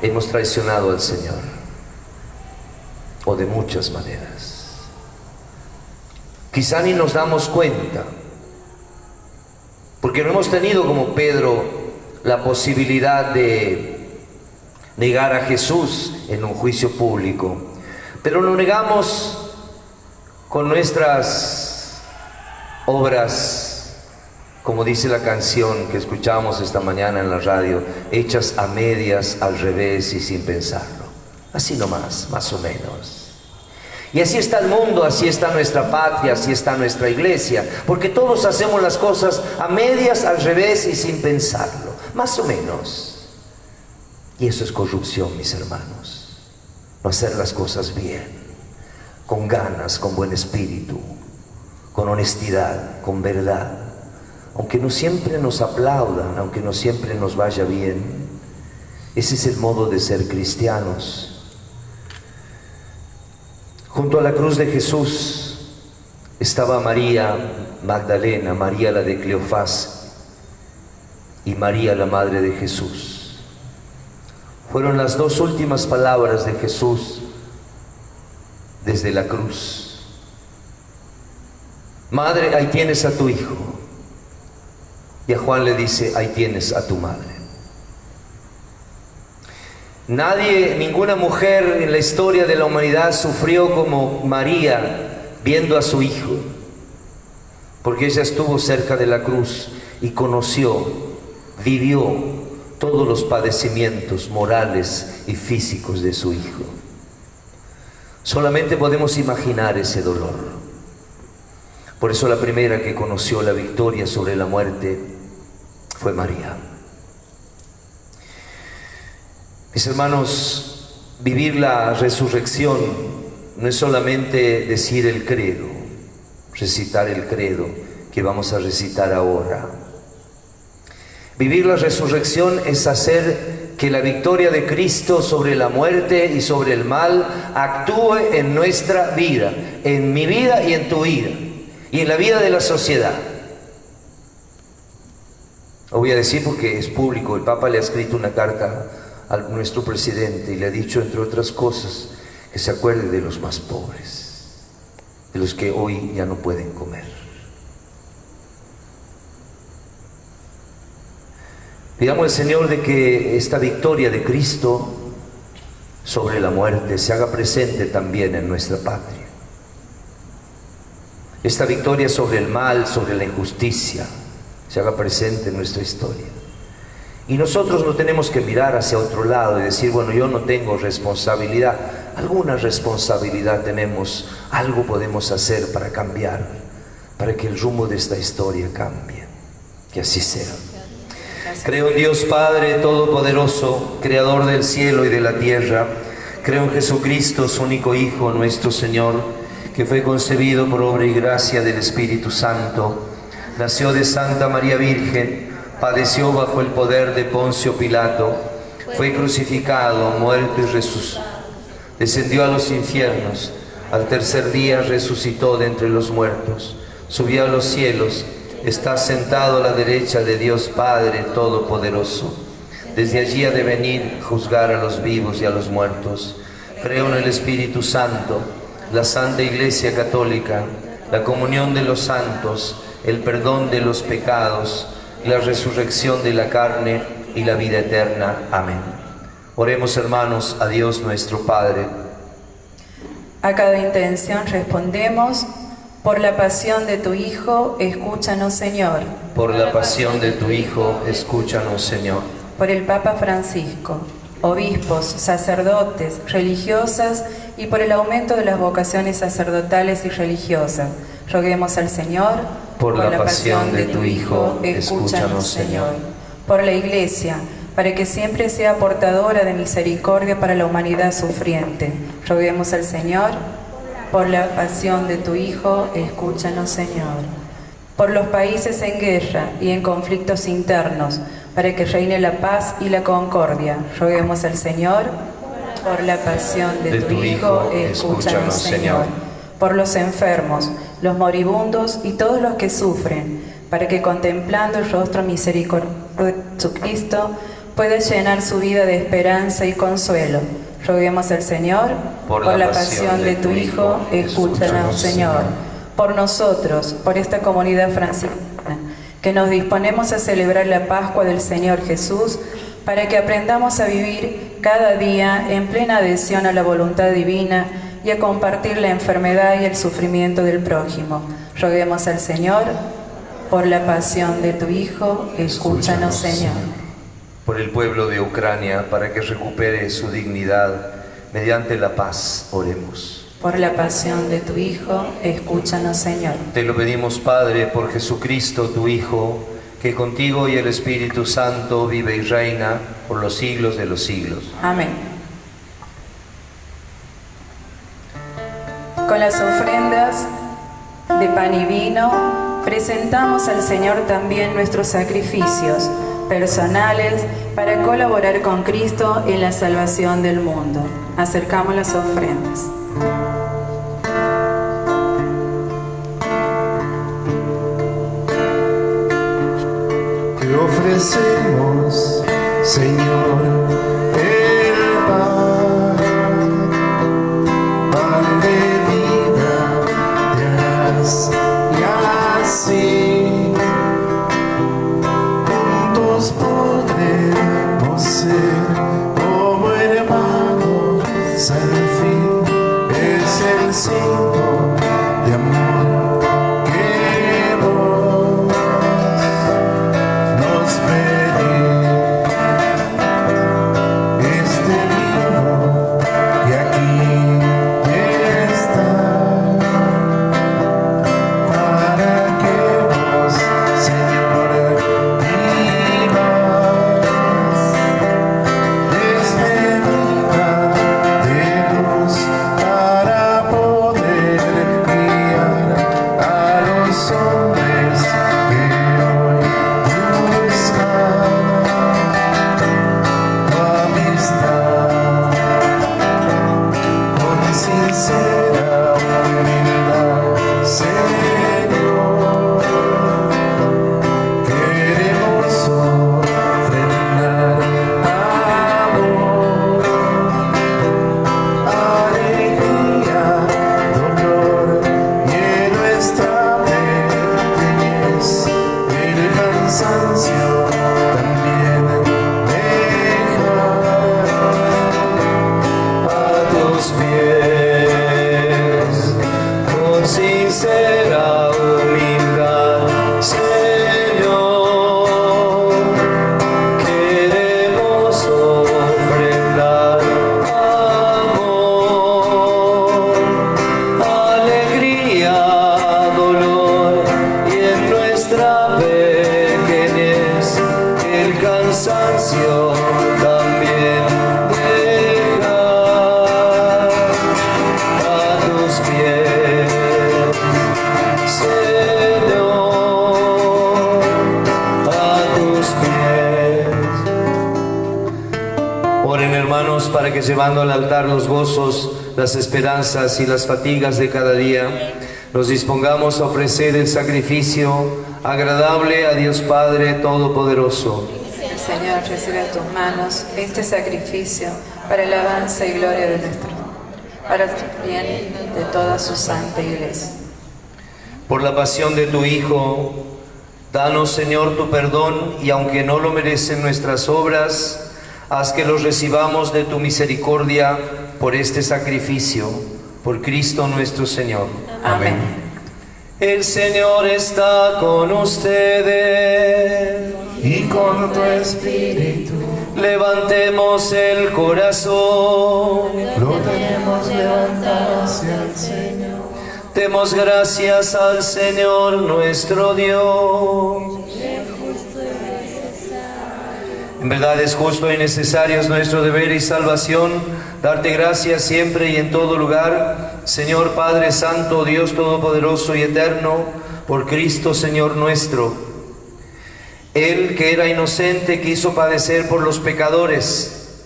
hemos traicionado al Señor, o de muchas maneras. Quizá ni nos damos cuenta, porque no hemos tenido como Pedro la posibilidad de negar a Jesús en un juicio público, pero lo negamos con nuestras obras, como dice la canción que escuchamos esta mañana en la radio, hechas a medias, al revés y sin pensarlo. Así nomás, más o menos. Y así está el mundo, así está nuestra patria, así está nuestra iglesia, porque todos hacemos las cosas a medias, al revés y sin pensarlo, más o menos. Y eso es corrupción, mis hermanos, no hacer las cosas bien, con ganas, con buen espíritu, con honestidad, con verdad. Aunque no siempre nos aplaudan, aunque no siempre nos vaya bien, ese es el modo de ser cristianos. Junto a la cruz de Jesús estaba María Magdalena, María la de Cleofás y María la madre de Jesús. Fueron las dos últimas palabras de Jesús desde la cruz. Madre, ahí tienes a tu hijo. Y a Juan le dice, ahí tienes a tu madre. Nadie, ninguna mujer en la historia de la humanidad sufrió como María viendo a su hijo, porque ella estuvo cerca de la cruz y conoció, vivió todos los padecimientos morales y físicos de su hijo. Solamente podemos imaginar ese dolor. Por eso la primera que conoció la victoria sobre la muerte fue María. Mis hermanos, vivir la resurrección no es solamente decir el credo, recitar el credo que vamos a recitar ahora. Vivir la resurrección es hacer que la victoria de Cristo sobre la muerte y sobre el mal actúe en nuestra vida, en mi vida y en tu vida, y en la vida de la sociedad. Lo voy a decir porque es público. El Papa le ha escrito una carta a nuestro presidente y le ha dicho, entre otras cosas, que se acuerde de los más pobres, de los que hoy ya no pueden comer. Pidamos al Señor de que esta victoria de Cristo sobre la muerte se haga presente también en nuestra patria. Esta victoria sobre el mal, sobre la injusticia, se haga presente en nuestra historia. Y nosotros no tenemos que mirar hacia otro lado y decir, bueno, yo no tengo responsabilidad. Alguna responsabilidad tenemos, algo podemos hacer para cambiar, para que el rumbo de esta historia cambie. Que así sea. Creo en Dios Padre Todopoderoso, Creador del cielo y de la tierra. Creo en Jesucristo, su único Hijo, nuestro Señor, que fue concebido por obra y gracia del Espíritu Santo. Nació de Santa María Virgen, padeció bajo el poder de Poncio Pilato, fue crucificado, muerto y resucitado. Descendió a los infiernos, al tercer día resucitó de entre los muertos, subió a los cielos, está sentado a la derecha de Dios Padre Todopoderoso. Desde allí ha de venir juzgar a los vivos y a los muertos. Creo en el Espíritu Santo, la Santa Iglesia Católica, la comunión de los santos, el perdón de los pecados, la resurrección de la carne y la vida eterna. Amén. Oremos, hermanos, a Dios nuestro Padre. A cada intención respondemos: por la pasión de tu Hijo, escúchanos, Señor. Por la pasión de tu Hijo, escúchanos, Señor. Por el Papa Francisco, obispos, sacerdotes, religiosas y por el aumento de las vocaciones sacerdotales y religiosas, roguemos al Señor. Por la pasión de tu Hijo, escúchanos, Señor. Por la Iglesia, para que siempre sea portadora de misericordia para la humanidad sufriente, roguemos al Señor. Por la pasión de tu Hijo, escúchanos, Señor. Por los países en guerra y en conflictos internos, para que reine la paz y la concordia, roguemos al Señor. Por la pasión de tu Hijo, escúchanos, Señor. Por los enfermos, los moribundos y todos los que sufren, para que contemplando el rostro misericordioso de Jesucristo, pueda llenar su vida de esperanza y consuelo. Roguemos al Señor. Por la pasión de tu Hijo, escúchanos, Señor. Por nosotros, por esta comunidad franciscana, que nos disponemos a celebrar la Pascua del Señor Jesús, para que aprendamos a vivir cada día en plena adhesión a la voluntad divina y a compartir la enfermedad y el sufrimiento del prójimo. Roguemos al Señor. Por la pasión de tu Hijo, escúchanos, Señor. Por el pueblo de Ucrania, para que recupere su dignidad mediante la paz, oremos. Por la pasión de tu Hijo, escúchanos, Señor. Te lo pedimos, Padre, por Jesucristo, tu Hijo, que contigo y el Espíritu Santo vive y reina por los siglos de los siglos. Amén. Con las ofrendas de pan y vino, presentamos al Señor también nuestros sacrificios personales para colaborar con Cristo en la salvación del mundo. Acercamos las ofrendas. Te ofrecemos, Señor, el pan de vida, te harás y así juntos podremos ser como hermanos al fin. Es el signo de amor que vos nos pedís. Este vino que aquí está, para que vos, Señor, vivas. Desde vida de luz para poder guiar a los hombres que hoy buscan tu amistad. Con sincera humildad, Señor, queremos ofrendar amor, alegría, dolor y en nuestra pequeñez el cansancio también dejar a tus pies. Con sincera humildad, Señor, queremos ofrendar amor, alegría, dolor y en nuestra pequeñez el cansancio también dejar a tus pies, Señor, a tus pies. Oren, hermanos, para que llevando al altar los gozos, las esperanzas y las fatigas de cada día, nos dispongamos a ofrecer el sacrificio agradable a Dios Padre Todopoderoso. El Señor recibe a tus manos este sacrificio para alabanza y gloria de nuestro, para el bien de toda su santa Iglesia. Por la pasión de tu Hijo, danos, Señor, tu perdón, y aunque no lo merecen nuestras obras, haz que los recibamos de tu misericordia por este sacrificio. Por Cristo nuestro Señor. Amén. El Señor está con ustedes. Y con tu espíritu Levantemos el corazón. lo tenemos levantado hacia el Señor. Demos gracias al Señor nuestro Dios. En verdad es justo y necesario, es nuestro deber y salvación, darte gracias siempre y en todo lugar, Señor Padre Santo, Dios Todopoderoso y Eterno, por Cristo Señor nuestro. Él que era inocente quiso padecer por los pecadores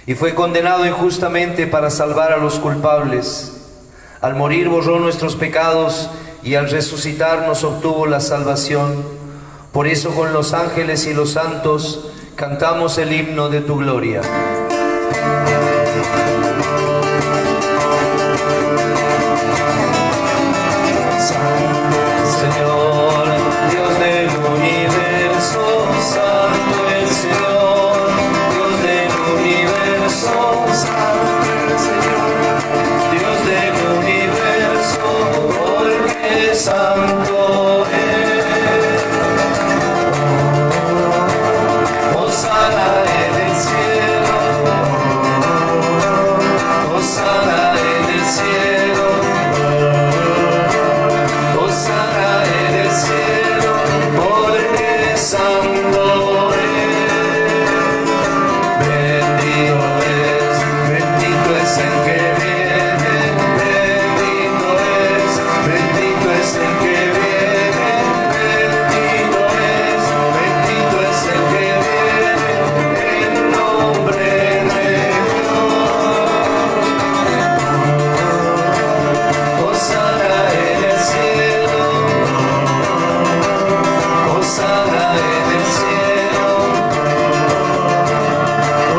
y fue condenado injustamente para salvar a los culpables. Al morir borró nuestros pecados y al resucitar nos obtuvo la salvación. Por eso con los ángeles y los santos cantamos el himno de tu gloria. Señor, Dios del universo, santo el Señor, Dios del universo, santo el Señor, Dios del universo, porque santo es. Hosana en el cielo, Hosana en el cielo, Hosana en el cielo, porque santo es. Bendito es el que viene, bendito es el que viene, bendito es el que viene, en nombre de Dios. Hosana en el cielo, Hosana en el cielo,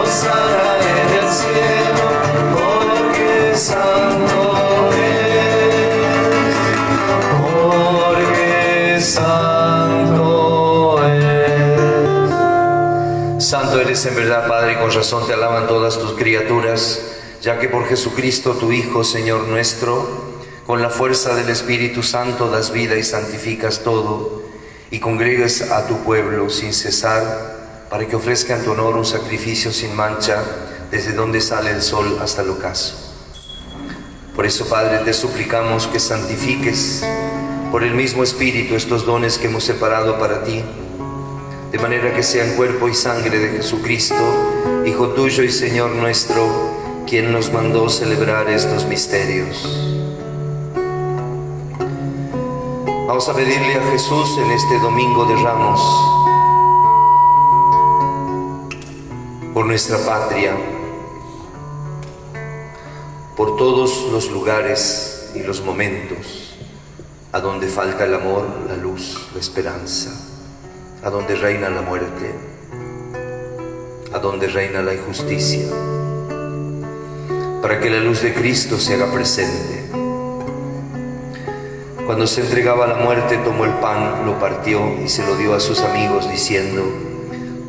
Hosana en el cielo, porque santo es, porque santo es. Santo eres en verdad, Padre, y con razón te alaban todas tus criaturas, ya que por Jesucristo tu Hijo, Señor nuestro, con la fuerza del Espíritu Santo das vida y santificas todo, y congregas a tu pueblo sin cesar, para que ofrezca en tu honor un sacrificio sin mancha, desde donde sale el sol hasta el ocaso. Por eso, Padre, te suplicamos que santifiques por el mismo Espíritu estos dones que hemos separado para ti, de manera que sean cuerpo y sangre de Jesucristo, Hijo tuyo y Señor nuestro, quien nos mandó celebrar estos misterios. Vamos a pedirle a Jesús en este Domingo de Ramos, por nuestra patria, por todos los lugares y los momentos a donde falta el amor, la luz, la esperanza, a donde reina la muerte, a donde reina la injusticia, para que la luz de Cristo se haga presente. Cuando se entregaba a la muerte, tomó el pan, lo partió y se lo dio a sus amigos, diciendo: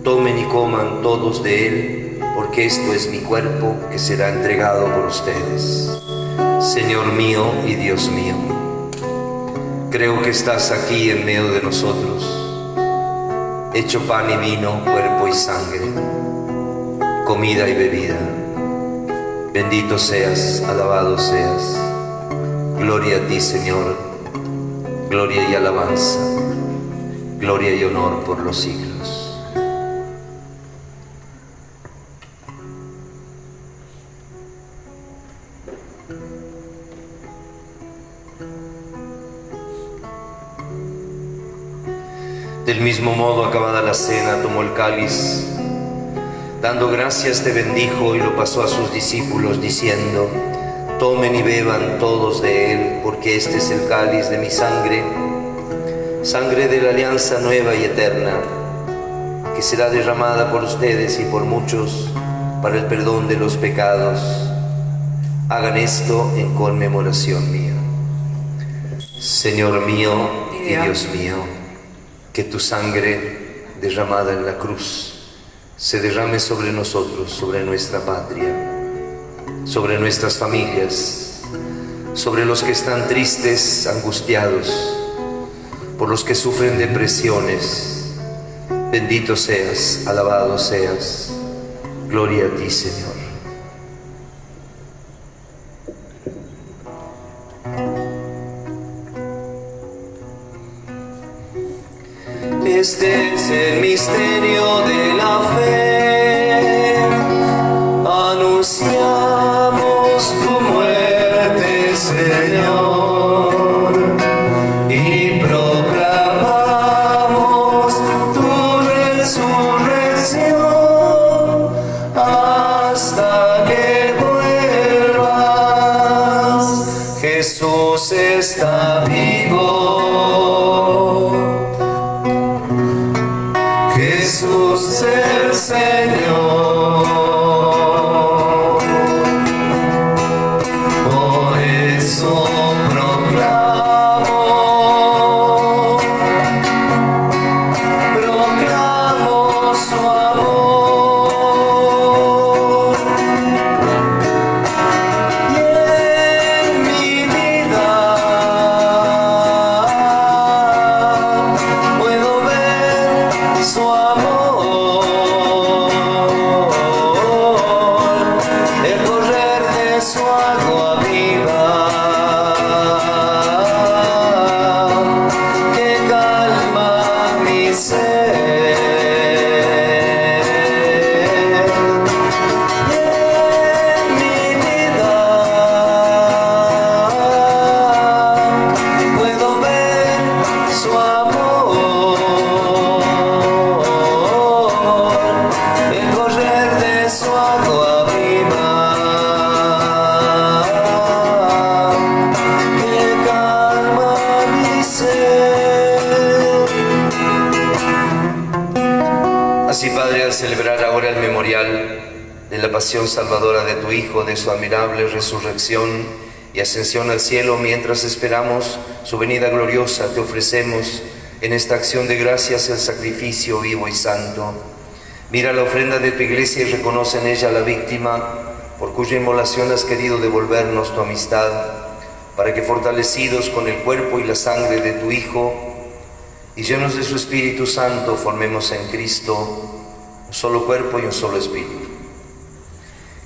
tomen y coman todos de él, porque esto es mi cuerpo que será entregado por ustedes. Señor mío y Dios mío, creo que estás aquí en medio de nosotros, hecho pan y vino, cuerpo y sangre, comida y bebida. Bendito seas, alabado seas. Gloria a ti, Señor. Gloria y alabanza, gloria y honor por los siglos. Del mismo modo, acabada la cena, tomó el cáliz, dando gracias te bendijo y lo pasó a sus discípulos, diciendo: tomen y beban todos de él, porque este es el cáliz de mi sangre, sangre de la alianza nueva y eterna, que será derramada por ustedes y por muchos para el perdón de los pecados. Hagan esto en conmemoración mía. Señor mío y Dios mío, que tu sangre derramada en la cruz se derrame sobre nosotros, sobre nuestra patria, sobre nuestras familias sobre los que están tristes, angustiados, por los que sufren depresiones. Bendito seas, alabado seas. Gloria a ti, Señor. Este es el misterio de la fe. Anunciamos tu muerte, Señor, y proclamamos tu resurrección hasta que vuelvas. Jesús está vivo. Jesús el Señor, por eso proclamo su amor, y en mi vida puedo ver su amor. Así, Padre, al celebrar ahora el memorial de la pasión salvadora de tu Hijo, de su admirable resurrección y ascensión al cielo, mientras esperamos su venida gloriosa, te ofrecemos en esta acción de gracias el sacrificio vivo y santo. Mira la ofrenda de tu iglesia y reconoce en ella a la víctima por cuya inmolación has querido devolvernos tu amistad, para que fortalecidos con el cuerpo y la sangre de tu Hijo y llenos de su Espíritu Santo formemos en Cristo un solo cuerpo y un solo espíritu.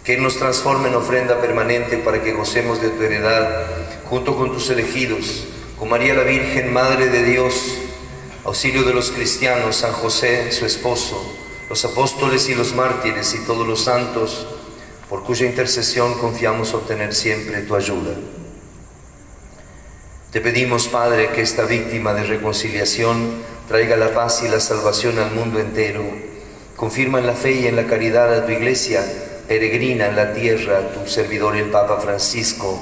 Que Él nos transforme en ofrenda permanente para que gocemos de tu heredad junto con tus elegidos, con María la Virgen, Madre de Dios, auxilio de los cristianos, San José, su esposo, los apóstoles y los mártires y todos los santos, por cuya intercesión confiamos obtener siempre tu ayuda. Te pedimos, Padre, que esta víctima de reconciliación traiga la paz y la salvación al mundo entero. Confirma en la fe y en la caridad a tu iglesia, peregrina en la tierra, a tu servidor el Papa Francisco,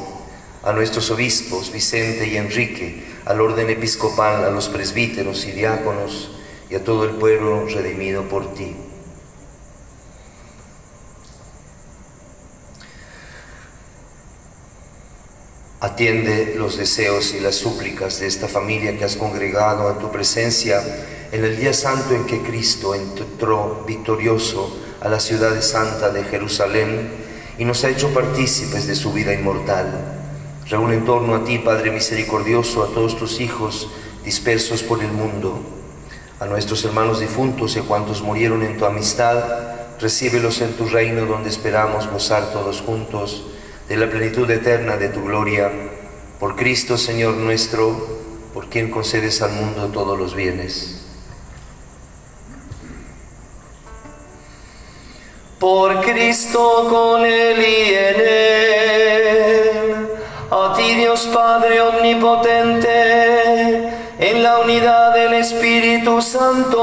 a nuestros obispos Vicente y Enrique, al orden episcopal, a los presbíteros y diáconos y a todo el pueblo redimido por ti. Atiende los deseos y las súplicas de esta familia que has congregado en tu presencia en el día santo en que Cristo entró victorioso a la ciudad santa de Jerusalén y nos ha hecho partícipes de su vida inmortal. Reúne en torno a ti, Padre misericordioso, a todos tus hijos dispersos por el mundo, a nuestros hermanos difuntos y a cuantos murieron en tu amistad. Recíbelos en tu reino, donde esperamos gozar todos juntos de la plenitud eterna de tu gloria, por Cristo Señor nuestro, por quien concedes al mundo todos los bienes. Por Cristo, con Él y en Él, a ti Dios Padre omnipotente, en la unidad del Espíritu Santo,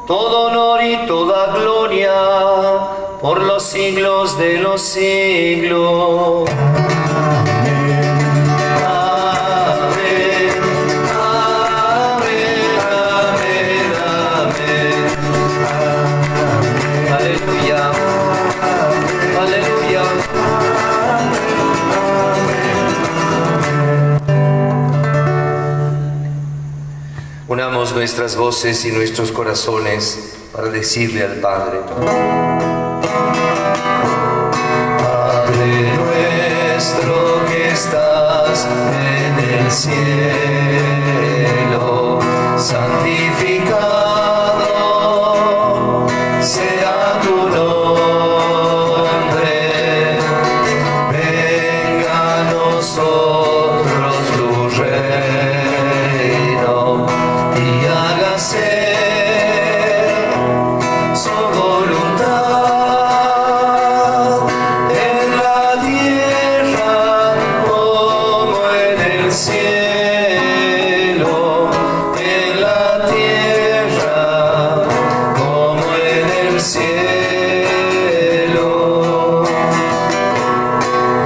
todo honor y toda gloria, por los siglos de los siglos. Amén. Amén. Amén. Amén. Amén. Aleluya. Aleluya. Unamos nuestras voces y nuestros corazones para decirle al Padre: Padre nuestro que estás en el cielo, santificado sea tu nombre, venga a nosotros tu reino y hágase su voluntad en la tierra como en el cielo, en la tierra como en el cielo.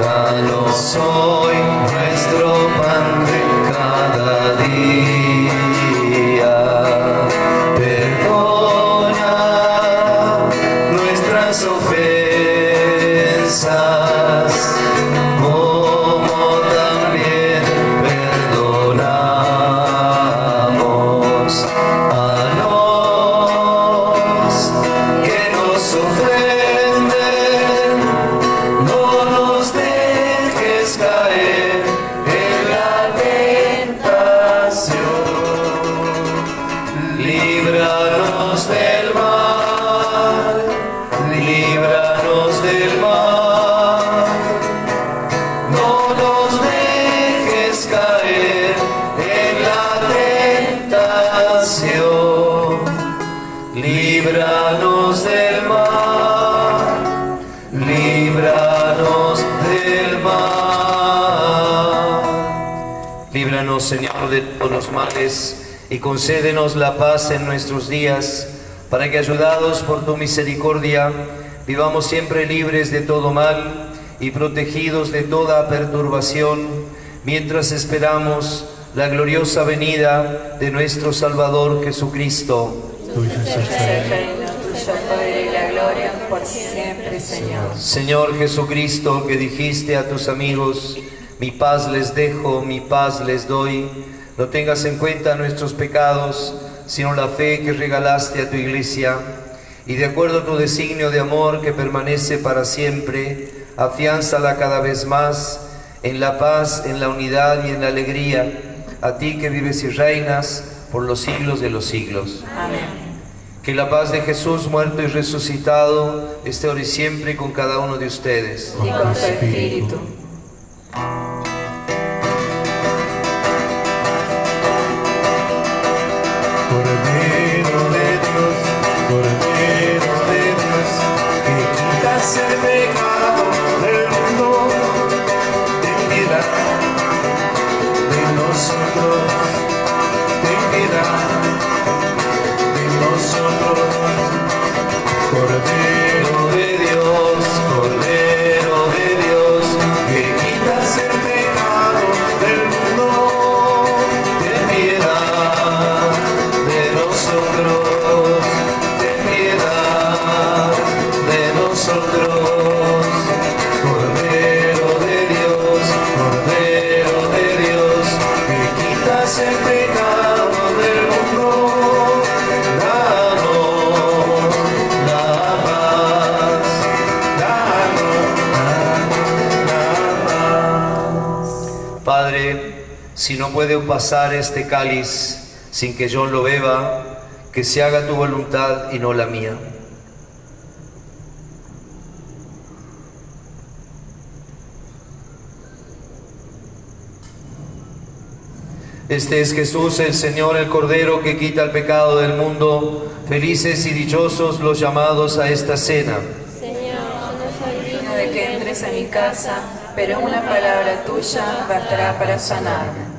Danos hoy nuestro pan de cada día, perdona nuestras ofensas, como también perdonamos a los que nos ofenden. No nos dejes caer en la tentación, líbranos del mal, líbranos del mal. No nos dejes caer en la tentación, líbranos del mal, líbranos del mal. Líbranos, Señor, de todos los males y concédenos la paz en nuestros días, para que, ayudados por tu misericordia, vivamos siempre libres de todo mal y protegidos de toda perturbación, mientras esperamos la gloriosa venida de nuestro Salvador Jesucristo. Tuyo es el reino, tuyo el poder y la gloria por siempre, Señor. Señor Jesucristo, que dijiste a tus amigos: mi paz les dejo, mi paz les doy, no tengas en cuenta nuestros pecados, sino la fe que regalaste a tu iglesia, y de acuerdo a tu designio de amor que permanece para siempre, afiánzala cada vez más en la paz, en la unidad y en la alegría, a ti que vives y reinas por los siglos de los siglos. Amén. Que la paz de Jesús, muerto y resucitado, esté ahora y siempre con cada uno de ustedes. Y con tu espíritu. Cordero de Dios, que quitas el pecado del mundo, ten piedad de nosotros, ten piedad de nosotros. Cordero de Dios, que quitas el pecado del mundo, ten piedad de nosotros, ten piedad de nosotros. Cordero de Dios, que quitas el pecado del mundo, danos la paz, danos la paz. Padre, si no puede pasar este cáliz sin que yo lo beba, que se haga tu voluntad y no la mía. Este es Jesús, el Señor, el Cordero que quita el pecado del mundo. Felices y dichosos los llamados a esta cena. Señor, yo no soy digno De que entres a mi casa, pero una palabra tuya bastará para sanarme.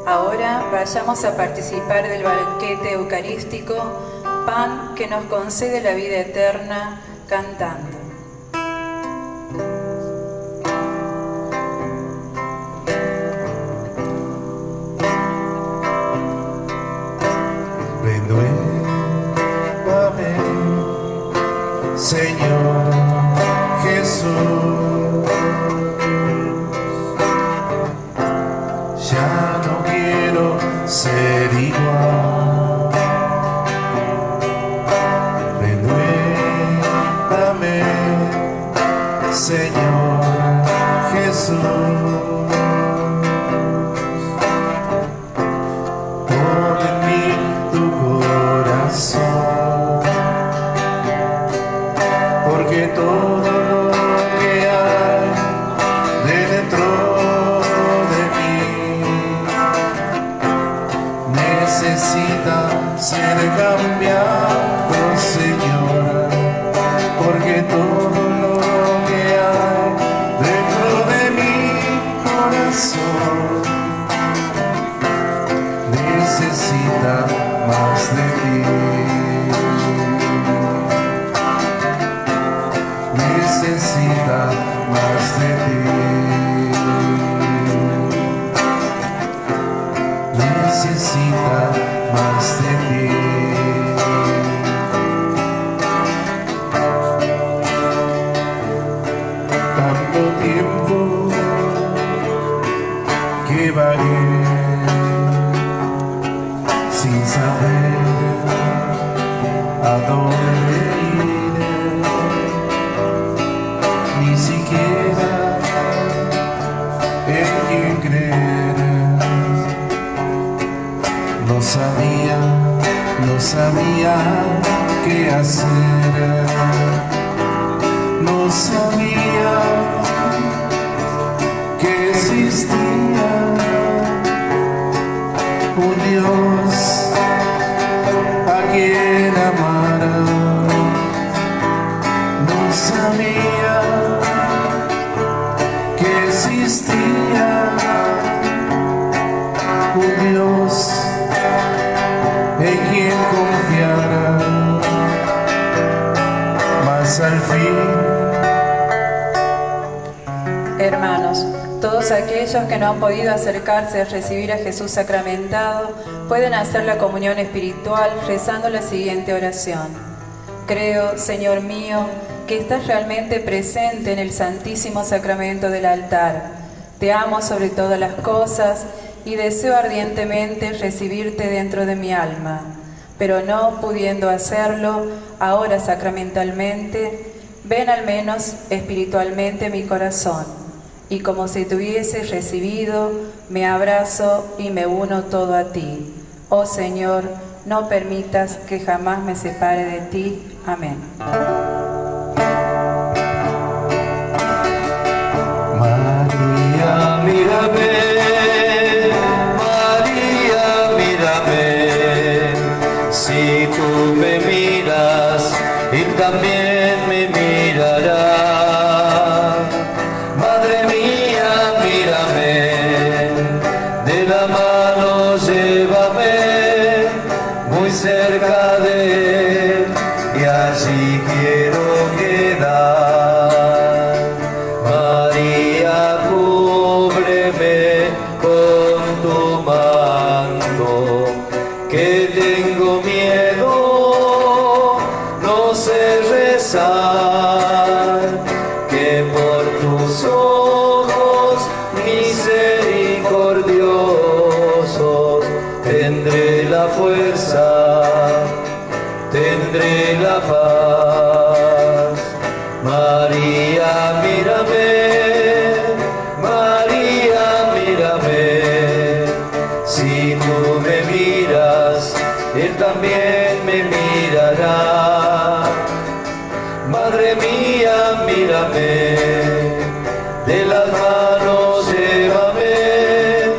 Ahora vayamos a participar del banquete eucarístico, pan que nos concede la vida eterna, cantando. Renuévame, Señor Jesús. Ya no quiero mírame, Señor Jesús. Pon en mí tu corazón, porque todo lo que hay de dentro de mí necesita ser cambiado, Señor, porque todo lo que hay dentro de mi corazón necesita más de ti. Necesita más de ti. Necesita más de ti. Tanto tiempo que vagué sin saber a dónde ir, ni siquiera en quién creer. No sabía qué hacer, no sabía que existía un Dios a quien amar. No sabía que existía un Dios en quien confiar, mas al fin. Hermanos, todos aquellos que no han podido acercarse a recibir a Jesús sacramentado pueden hacer la comunión espiritual rezando la siguiente oración. Creo, Señor mío, que estás realmente presente en el Santísimo Sacramento del altar. Te amo sobre todas las cosas y deseo ardientemente recibirte dentro de mi alma, pero no pudiendo hacerlo ahora sacramentalmente, ven al menos espiritualmente mi corazón, y como si te hubiese recibido, me abrazo y me uno todo a ti. Oh Señor, no permitas que jamás me separe de ti. Amén. María, mírame. Si tú me miras, Él también me mirará. Madre mía, mírame, de la mano llévame muy cerca de Él y allí quiero quedar. María, cúbreme con tu manto, que tengo miedo, no sé rezar, que por tus ojos misericordiosos tendré la fuerza, tendré la paz. María, mírame, María, mírame, si tú me miras, Él también me mirará. Madre mía, mírame, de las manos llévame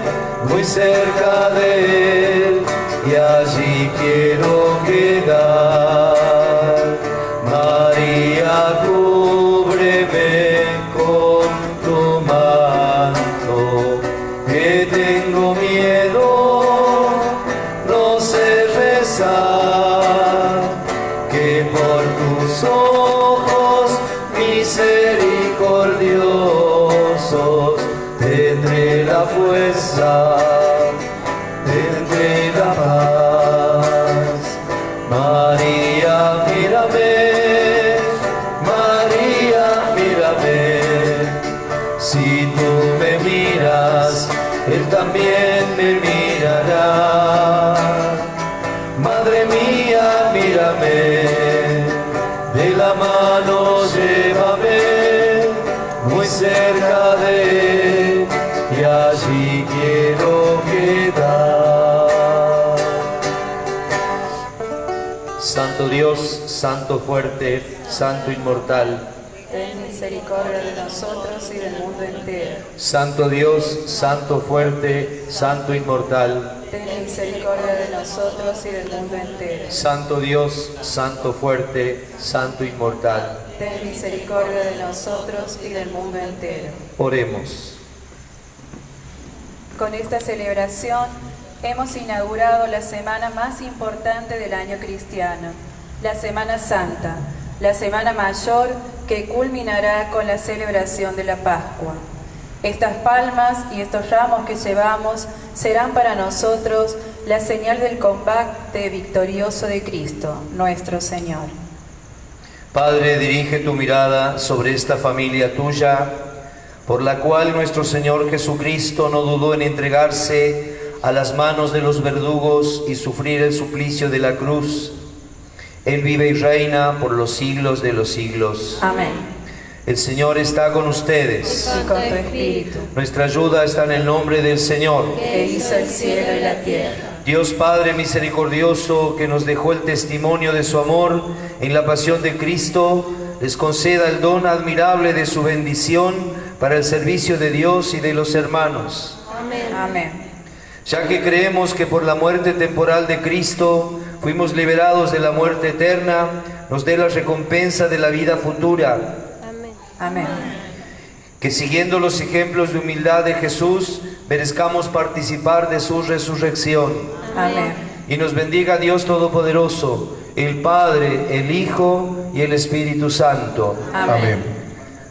muy cerca de Él y allí quiero quedar. María, cúbreme con tu manto, que tengo miedo, no sé rezar, que por tus ojos misericordiosos tendré la fuerza, tendré la paz. María, mírame, María, mírame, si tú me miras, Él también me mirará. Madre mía, mírame, de la mano cerca de Él y allí quiero quedar. Santo Dios, Santo fuerte, Santo inmortal, ten misericordia de nosotros y del mundo entero. Santo Dios, Santo fuerte, Santo inmortal, Ten misericordia de nosotros y del mundo entero. Santo Dios, Santo fuerte, Santo inmortal. Ten misericordia de nosotros y del mundo entero. Oremos. Con esta celebración hemos inaugurado la semana más importante del año cristiano, la Semana Santa, la Semana Mayor que culminará con la celebración de la Pascua. Estas palmas y estos ramos que llevamos serán para nosotros la señal del combate victorioso de Cristo, nuestro Señor. Padre, dirige tu mirada sobre esta familia tuya, por la cual nuestro Señor Jesucristo no dudó en entregarse a las manos de los verdugos y sufrir el suplicio de la cruz. Él vive y reina por los siglos de los siglos. Amén. El Señor está con ustedes. Y con tu espíritu, Nuestra ayuda está en el nombre del Señor. que hizo el cielo y la tierra. Dios Padre misericordioso, que nos dejó el testimonio de su amor en la pasión de Cristo, les conceda el don admirable de su bendición para el servicio de Dios y de los hermanos. Amén. Amén. Ya que creemos que por la muerte temporal de Cristo fuimos liberados de la muerte eterna, nos dé la recompensa de la vida futura. Amén. Que siguiendo los ejemplos de humildad de Jesús, merezcamos participar de su resurrección. Amén. Y nos bendiga Dios Todopoderoso, el Padre, el Hijo y el Espíritu Santo. Amén.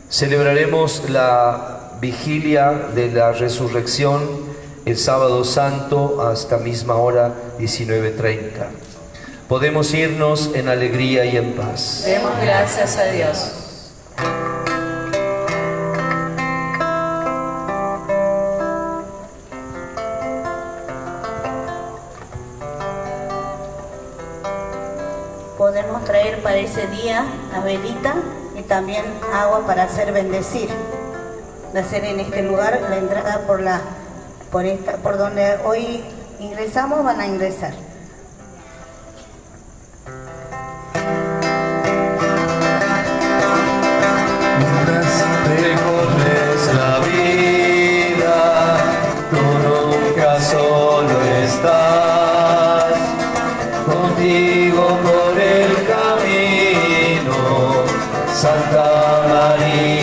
Celebraremos la vigilia de la resurrección el sábado santo hasta misma hora 19:30. Podemos irnos en alegría y en paz. Demos gracias a Dios. Podemos traer para ese día la velita y también agua para hacer bendecir. De hacer en este lugar la entrada por donde hoy ingresamos, van a ingresar. Recorres la vida, tú nunca solo estás, contigo por el camino, Santa María.